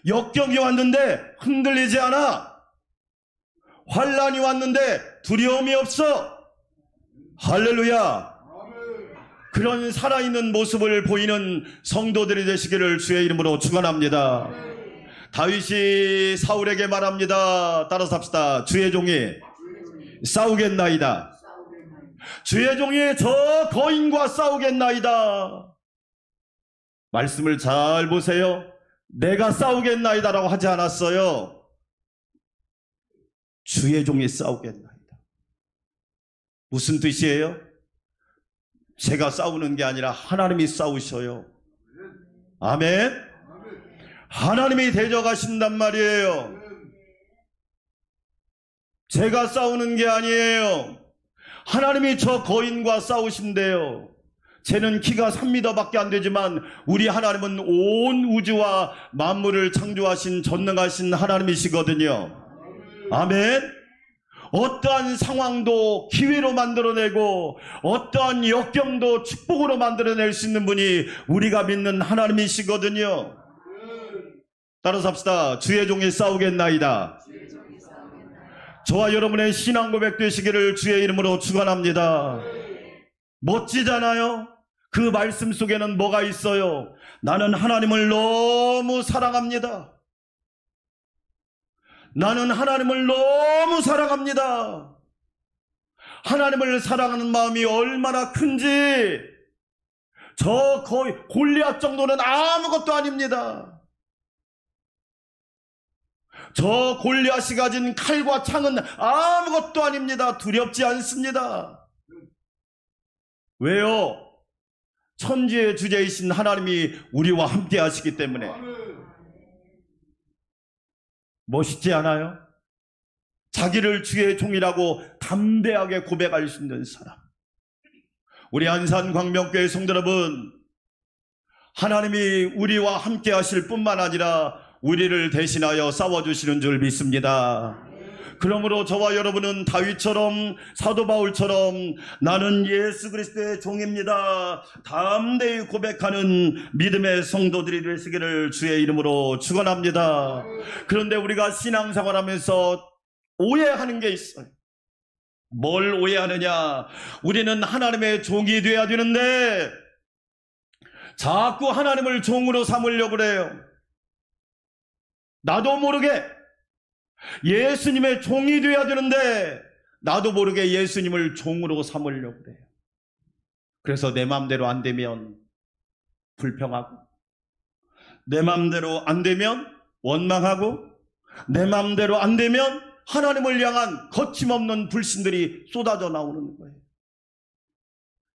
역경이 왔는데 흔들리지 않아. 환난이 왔는데 두려움이 없어. 할렐루야. 그런 살아있는 모습을 보이는 성도들이 되시기를 주의 이름으로 축원합니다. 다윗이 사울에게 말합니다. 따라서 합시다. 주의 종이 싸우겠나이다. 주의 종이 저 거인과 싸우겠나이다. 말씀을 잘 보세요. 내가 싸우겠나이다라고 하지 않았어요. 주의 종이 싸우겠나이다. 무슨 뜻이에요? 제가 싸우는 게 아니라 하나님이 싸우셔요. 아멘. 하나님이 대적하신단 말이에요. 제가 싸우는 게 아니에요. 하나님이 저 거인과 싸우신대요. 쟤는 키가 3m밖에 안 되지만 우리 하나님은 온 우주와 만물을 창조하신 전능하신 하나님이시거든요. 아멘. 어떠한 상황도 기회로 만들어내고 어떠한 역경도 축복으로 만들어낼 수 있는 분이 우리가 믿는 하나님이시거든요. 따라서 합시다. 주의 종이 싸우겠나이다. 저와 여러분의 신앙 고백 되시기를 주의 이름으로 축원합니다. 멋지잖아요. 그 말씀 속에는 뭐가 있어요? 나는 하나님을 너무 사랑합니다. 나는 하나님을 너무 사랑합니다. 하나님을 사랑하는 마음이 얼마나 큰지 저 거의 골리앗 정도는 아무것도 아닙니다. 저 골리앗이 가진 칼과 창은 아무것도 아닙니다. 두렵지 않습니다. 왜요? 천지의 주제이신 하나님이 우리와 함께 하시기 때문에. 멋있지 않아요? 자기를 주의 종이라고 담대하게 고백할 수 있는 사람. 우리 안산 광명교회 성도 여러분, 하나님이 우리와 함께 하실 뿐만 아니라 우리를 대신하여 싸워주시는 줄 믿습니다. 그러므로 저와 여러분은 다윗처럼 사도 바울처럼 나는 예수 그리스도의 종입니다 담대히 고백하는 믿음의 성도들이 되시기를 주의 이름으로 축원합니다. 그런데 우리가 신앙생활하면서 오해하는 게 있어요. 뭘 오해하느냐? 우리는 하나님의 종이 되어야 되는데 자꾸 하나님을 종으로 삼으려고 그래요. 나도 모르게 예수님의 종이 되어야 되는데 나도 모르게 예수님을 종으로 삼으려고 그래요. 그래서 내 마음대로 안 되면 불평하고, 내 마음대로 안 되면 원망하고, 내 마음대로 안 되면 하나님을 향한 거침없는 불신들이 쏟아져 나오는 거예요.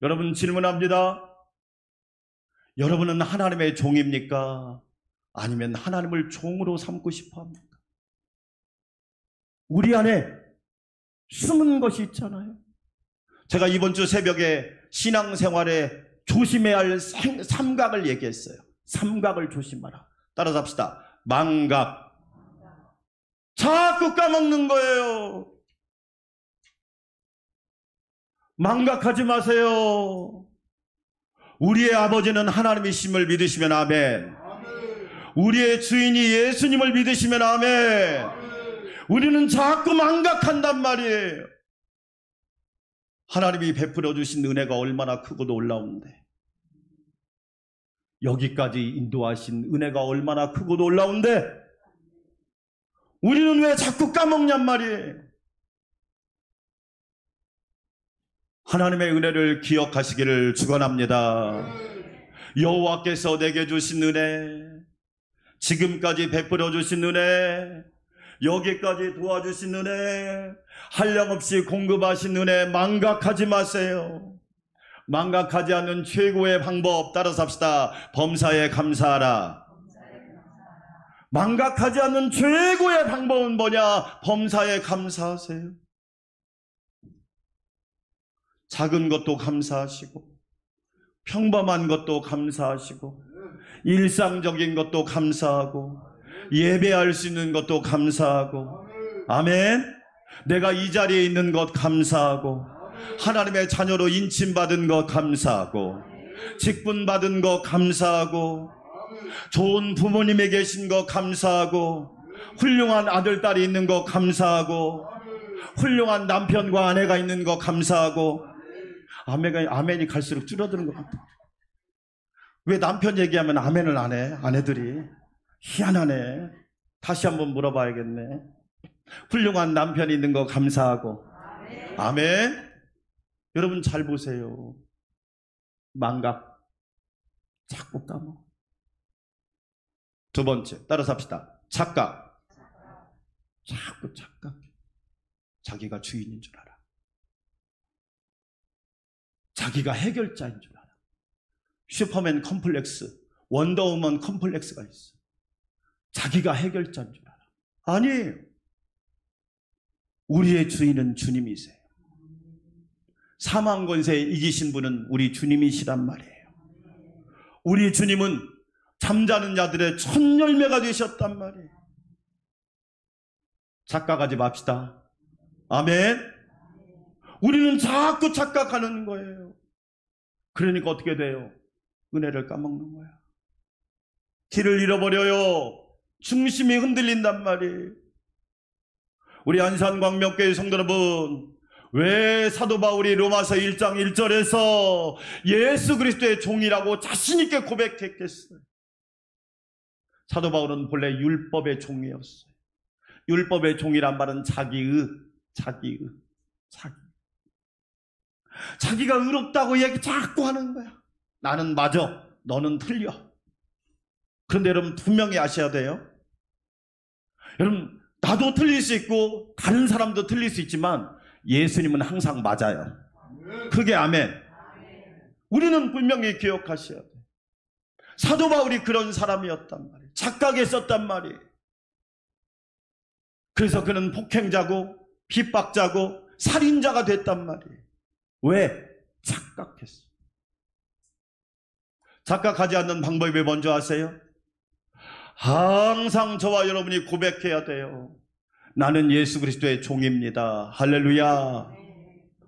여러분, 질문합니다. 여러분은 하나님의 종입니까? 아니면 하나님을 종으로 삼고 싶어 합니까? 우리 안에 숨은 것이 있잖아요. 제가 이번 주 새벽에 신앙생활에 조심해야 할 삼각을 얘기했어요. 삼각을 조심하라. 따라서 합시다. 망각. 자꾸 까먹는 거예요. 망각하지 마세요. 우리의 아버지는 하나님이심을 믿으시면 아멘. 우리의 주인이 예수님을 믿으시면 아멘. 우리는 자꾸 망각한단 말이에요. 하나님이 베풀어 주신 은혜가 얼마나 크고 놀라운데, 여기까지 인도하신 은혜가 얼마나 크고 놀라운데 우리는 왜 자꾸 까먹냔 말이에요. 하나님의 은혜를 기억하시기를 축원합니다. 여호와께서 내게 주신 은혜, 지금까지 베풀어 주신 은혜, 여기까지 도와주신 은혜, 한량없이 공급하신 은혜, 망각하지 마세요. 망각하지 않는 최고의 방법, 따라서 합시다. 범사에 감사하라. 망각하지 않는 최고의 방법은 뭐냐? 범사에 감사하세요. 작은 것도 감사하시고, 평범한 것도 감사하시고, 일상적인 것도 감사하고, 예배할 수 있는 것도 감사하고, 아멘. 내가 이 자리에 있는 것 감사하고, 하나님의 자녀로 인침받은 것 감사하고, 직분 받은 것 감사하고, 좋은 부모님에 계신 것 감사하고, 훌륭한 아들 딸이 있는 것 감사하고, 훌륭한 남편과 아내가 있는 것 감사하고. 아멘이 갈수록 줄어드는 것 같아. 왜 남편 얘기하면 아멘을 안 해? 아내들이 희한하네. 다시 한번 물어봐야겠네. 훌륭한 남편이 있는 거 감사하고. 아멘. 여러분 잘 보세요. 망각 자꾸 까먹어. 두 번째, 따라서 합시다. 착각. 자꾸 착각해. 자기가 주인인 줄 알아. 자기가 해결자인 줄 알아. 슈퍼맨 컴플렉스, 원더우먼 컴플렉스가 있어. 자기가 해결자인 줄 알아. 아니에요. 우리의 주인은 주님이세요. 사망 권세에 이기신 분은 우리 주님이시란 말이에요. 우리 주님은 잠자는 자들의 첫 열매가 되셨단 말이에요. 착각하지 맙시다. 아멘. 우리는 자꾸 착각하는 거예요. 그러니까 어떻게 돼요? 은혜를 까먹는 거야. 길을 잃어버려요. 중심이 흔들린단 말이에요. 우리 안산광명교회 성도 여러분, 왜 사도 바울이 로마서 1장 1절에서 예수 그리스도의 종이라고 자신있게 고백했겠어요? 사도 바울은 본래 율법의 종이었어요. 율법의 종이란 말은 자기가 의롭다고 얘기 자꾸 하는 거야. 나는 맞아, 너는 틀려. 그런데 여러분 분명히 아셔야 돼요. 여러분, 나도 틀릴 수 있고 다른 사람도 틀릴 수 있지만 예수님은 항상 맞아요. 그게 아멘. 우리는 분명히 기억하셔야 돼요. 사도 바울이 그런 사람이었단 말이에요. 착각했었단 말이에요. 그래서 그는 폭행자고 핍박자고 살인자가 됐단 말이에요. 왜? 착각했어. 착각하지 않는 방법이 뭔지 아세요? 항상 저와 여러분이 고백해야 돼요. 나는 예수 그리스도의 종입니다. 할렐루야.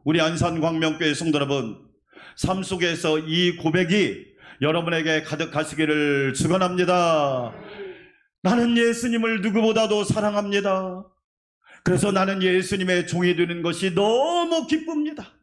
우리 안산광명교회 성도 여러분, 삶 속에서 이 고백이 여러분에게 가득하시기를 축원합니다. 나는 예수님을 누구보다도 사랑합니다. 그래서 나는 예수님의 종이 되는 것이 너무 기쁩니다.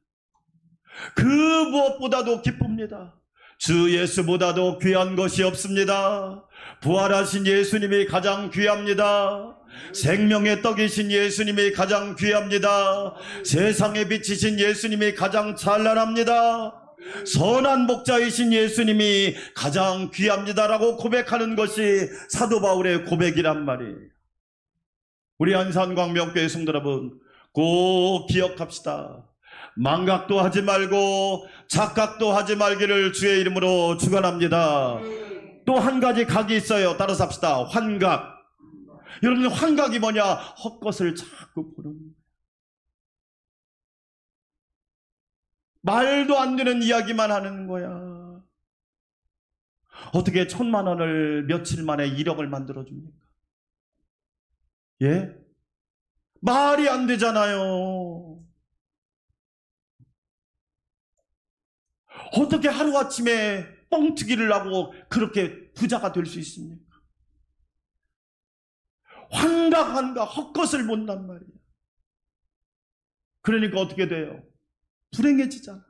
그 무엇보다도 기쁩니다. 주 예수보다도 귀한 것이 없습니다. 부활하신 예수님이 가장 귀합니다. 생명의 떡이신 예수님이 가장 귀합니다. 세상에 비치신 예수님이 가장 찬란합니다. 선한 목자이신 예수님이 가장 귀합니다라고 고백하는 것이 사도 바울의 고백이란 말이에요. 우리 안산광명교회 성도 여러분, 꼭 기억합시다. 망각도 하지 말고 착각도 하지 말기를 주의 이름으로 축원합니다. 또 한 가지 각이 있어요. 따라서 합시다. 환각. 여러분, 환각이 뭐냐? 헛것을 자꾸 보는 거예요. 말도 안 되는 이야기만 하는 거야. 어떻게 1,000만 원을 며칠 만에 1억을 만들어줍니까? 예? 말이 안 되잖아요. 어떻게 하루아침에 뻥튀기를 하고 그렇게 부자가 될 수 있습니까? 환각, 헛것을 본단 말이에요. 그러니까 어떻게 돼요? 불행해지잖아.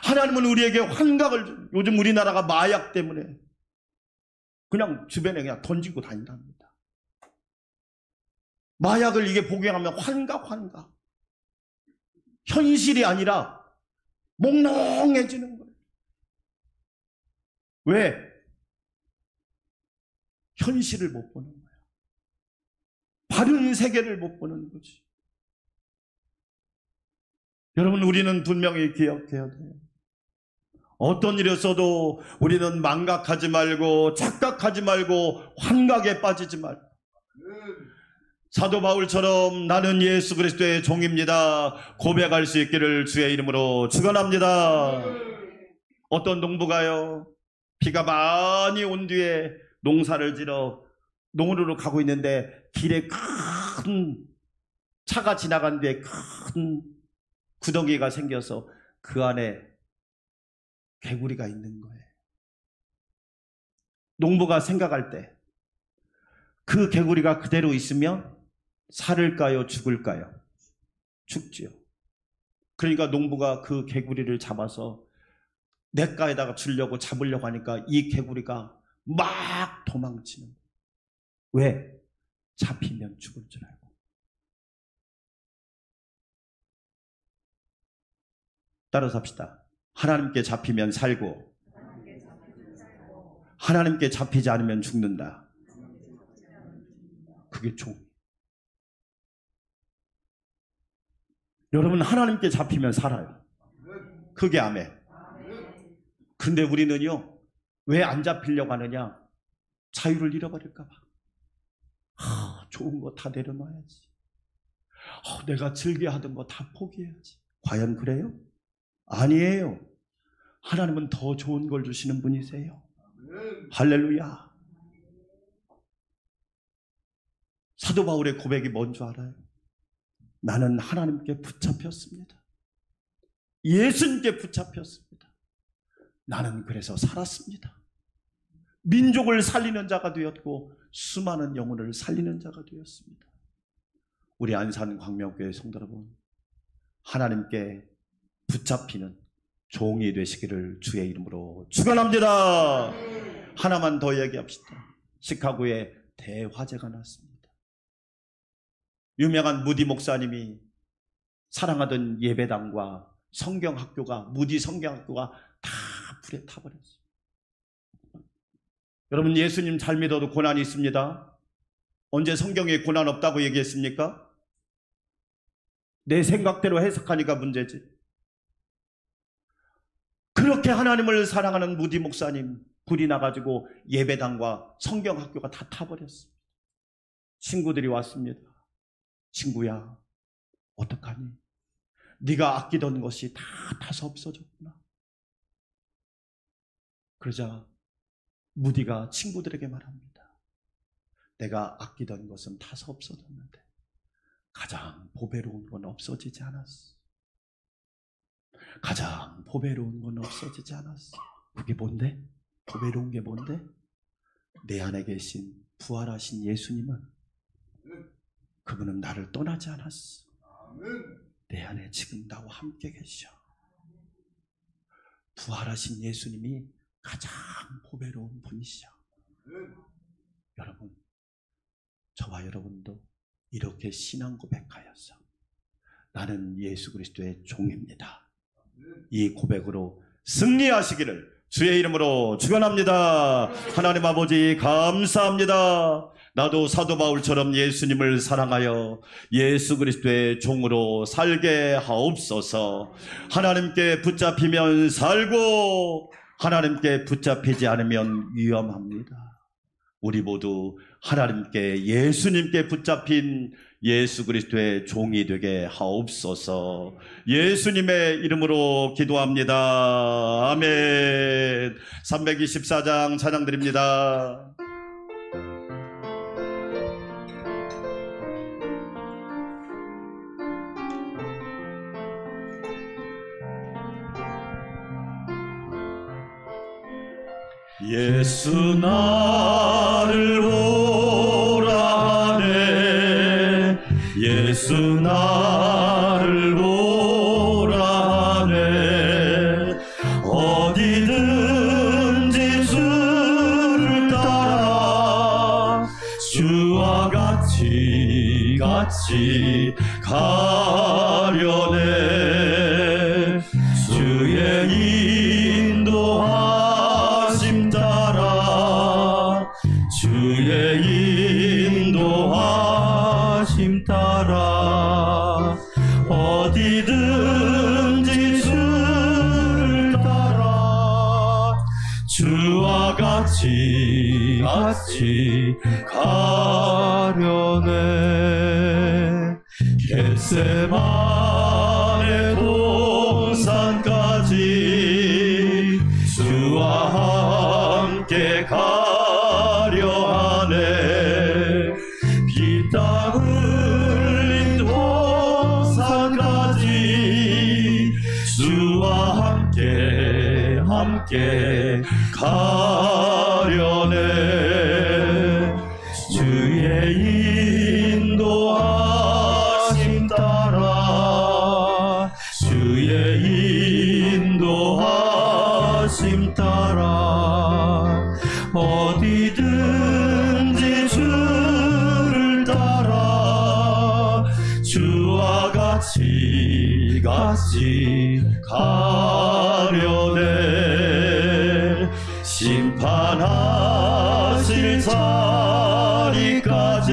하나님은 우리에게 환각을 줘요. 요즘 우리나라가 마약 때문에 그냥 주변에 그냥 던지고 다닌답니다. 마약을 이게 복용하면 환각. 현실이 아니라 몽롱해지는 거예요. 왜? 현실을 못 보는 거예요. 바른 세계를 못 보는 거지. 여러분, 우리는 분명히 기억해야 돼요. 어떤 일이었어도 우리는 망각하지 말고 착각하지 말고 환각에 빠지지 말고, 사도 바울처럼 나는 예수 그리스도의 종입니다 고백할 수 있기를 주의 이름으로 축원합니다. 어떤 농부가요, 비가 많이 온 뒤에 농사를 지러 농으로 가고 있는데 길에 큰 차가 지나간 뒤에 큰 구덩이가 생겨서 그 안에 개구리가 있는 거예요. 농부가 생각할 때 그 개구리가 그대로 있으면 살을까요? 죽을까요? 죽지요. 그러니까 농부가 그 개구리를 잡아서 냇가에다가 주려고 잡으려고 하니까 이 개구리가 막 도망치는 거예요. 왜? 잡히면 죽을 줄 알고. 따라 삽시다. 하나님께 잡히면 살고 하나님께 잡히지 않으면 죽는다. 그게 종. 여러분, 하나님께 잡히면 살아요. 그게 아멘. 근데 우리는요, 왜 안 잡히려고 하느냐? 자유를 잃어버릴까 봐. 좋은 거 다 내려놔야지. 내가 즐겨하던 거 다 포기해야지. 과연 그래요? 아니에요. 하나님은 더 좋은 걸 주시는 분이세요. 할렐루야. 사도 바울의 고백이 뭔 줄 알아요? 나는 하나님께 붙잡혔습니다. 예수님께 붙잡혔습니다. 나는 그래서 살았습니다. 민족을 살리는 자가 되었고 수많은 영혼을 살리는 자가 되었습니다. 우리 안산 광명교회 성도 여러분, 하나님께 붙잡히는 종이 되시기를 주의 이름으로 축원합니다. 하나만 더 얘기합시다. 시카고에 대화재가 났습니다. 유명한 무디 목사님이 사랑하던 예배당과 성경학교가, 무디 성경학교가 다 불에 타버렸어요. 여러분, 예수님 잘 믿어도 고난이 있습니다. 언제 성경에 고난 없다고 얘기했습니까? 내 생각대로 해석하니까 문제지. 그렇게 하나님을 사랑하는 무디 목사님, 불이 나가지고 예배당과 성경학교가 다 타버렸습니다. 친구들이 왔습니다. 친구야, 어떡하니? 네가 아끼던 것이 다 타서 없어졌구나. 그러자 무디가 친구들에게 말합니다. 내가 아끼던 것은 타서 없어졌는데 가장 보배로운 건 없어지지 않았어. 가장 보배로운 건 없어지지 않았어. 그게 뭔데? 보배로운 게 뭔데? 내 안에 계신 부활하신 예수님은, 그분은 나를 떠나지 않았어. 내 안에 지금 나와 함께 계셔. 부활하신 예수님이 가장 보배로운 분이시죠. 여러분, 저와 여러분도 이렇게 신앙 고백하여서 나는 예수 그리스도의 종입니다, 이 고백으로 승리하시기를 주의 이름으로 축원합니다. 하나님 아버지 감사합니다. 나도 사도 바울처럼 예수님을 사랑하여 예수 그리스도의 종으로 살게 하옵소서. 하나님께 붙잡히면 살고 하나님께 붙잡히지 않으면 위험합니다. 우리 모두 하나님께, 예수님께 붙잡힌 예수 그리스도의 종이 되게 하옵소서. 예수님의 이름으로 기도합니다. 아멘. 324장 찬양 드립니다. 예수 나를 오라 하네, 예수 나를 오라 하네. 어디든지 주를 따라 주와 같이 가려네. 주의 인도하심 따라, 주의 인도하심 따라, 어디든지 주를 따라 주와 같이 가려네. 겟세마네 동산까지 주와 함께 가려 하네. 피땀 흘린 동산까지 주와 함께 가려네. 주의 인도하심 따라, 주의 인도하심 따라, 어디든지 주를 따라 주와 같이 같이 가려네. 심판하실 자리까지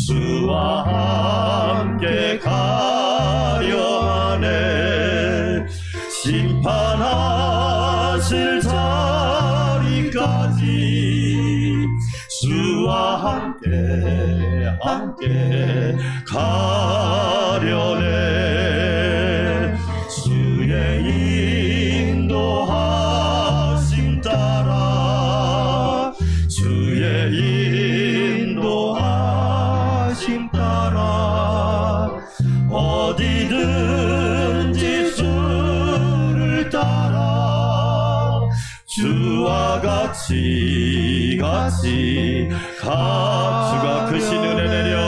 주와 함께 가려 하네. 심판하실 자리까지 주와 함께 가려네. 주의 인도하심 따라, 주의 인도하심 따라 어디든지 주를 따라 주와 같이 주가 크신 은혜 내려,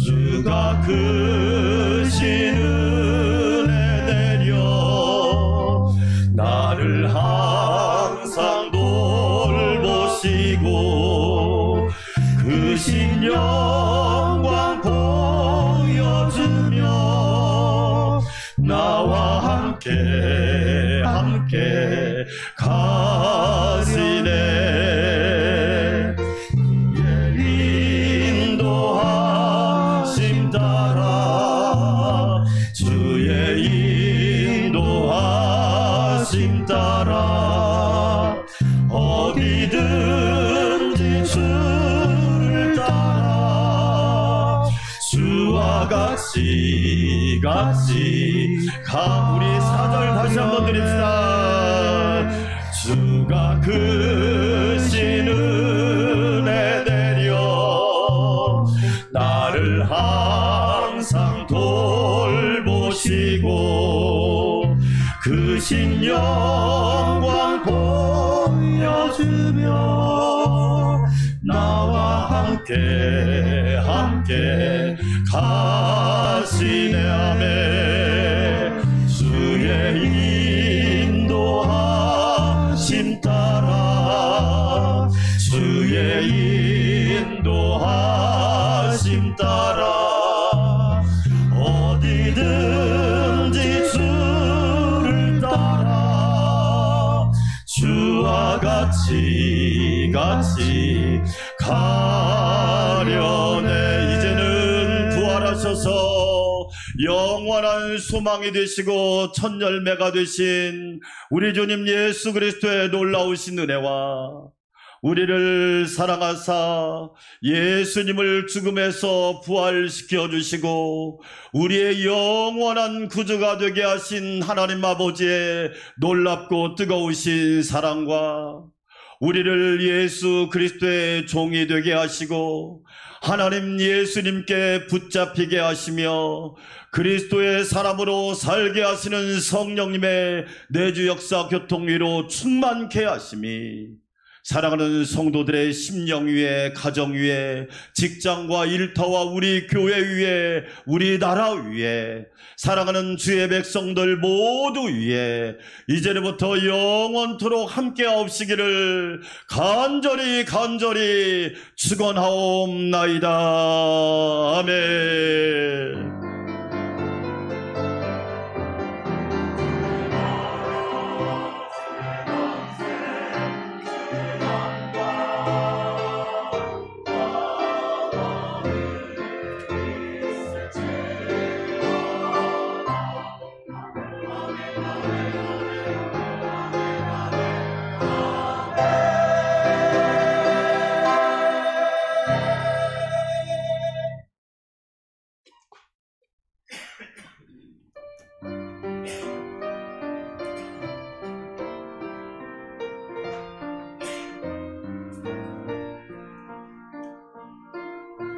주가 크신 은혜 내려 나를 항상 돌보시고 크신 영광 보여주며 나와 함께 가시네. 주의 인도하심 따라, 주의 인도하심 따라 어디든지 주를 따라 주와 같이 우리 4절 다시 한번 드립시다. 주가 크신 은혜 내려 나를 항상 돌보시고 크신 영광 보여주며 나와 함께 가시네. 아멘. 주의 인도하심 따라, 주의 인도하심 따라 어디든지 주를 따라 주와 같이 가려네. 이제는 부활하셔서 영원한 소망이 되시고 첫 열매가 되신 우리 주님 예수 그리스도의 놀라우신 은혜와 우리를 사랑하사 예수님을 죽음에서 부활시켜 주시고 우리의 영원한 구주가 되게 하신 하나님 아버지의 놀랍고 뜨거우신 사랑과 우리를 예수 그리스도의 종이 되게 하시고 하나님 예수님께 붙잡히게 하시며 그리스도의 사람으로 살게 하시는 성령님의 내주 역사 교통 위로 충만케 하심이 사랑하는 성도들의 심령 위에, 가정 위에, 직장과 일터와 우리 교회 위에, 우리 나라 위에, 사랑하는 주의 백성들 모두 위에 이제부터 영원토록 함께 하옵시기를 간절히 축원하옵나이다. 아멘.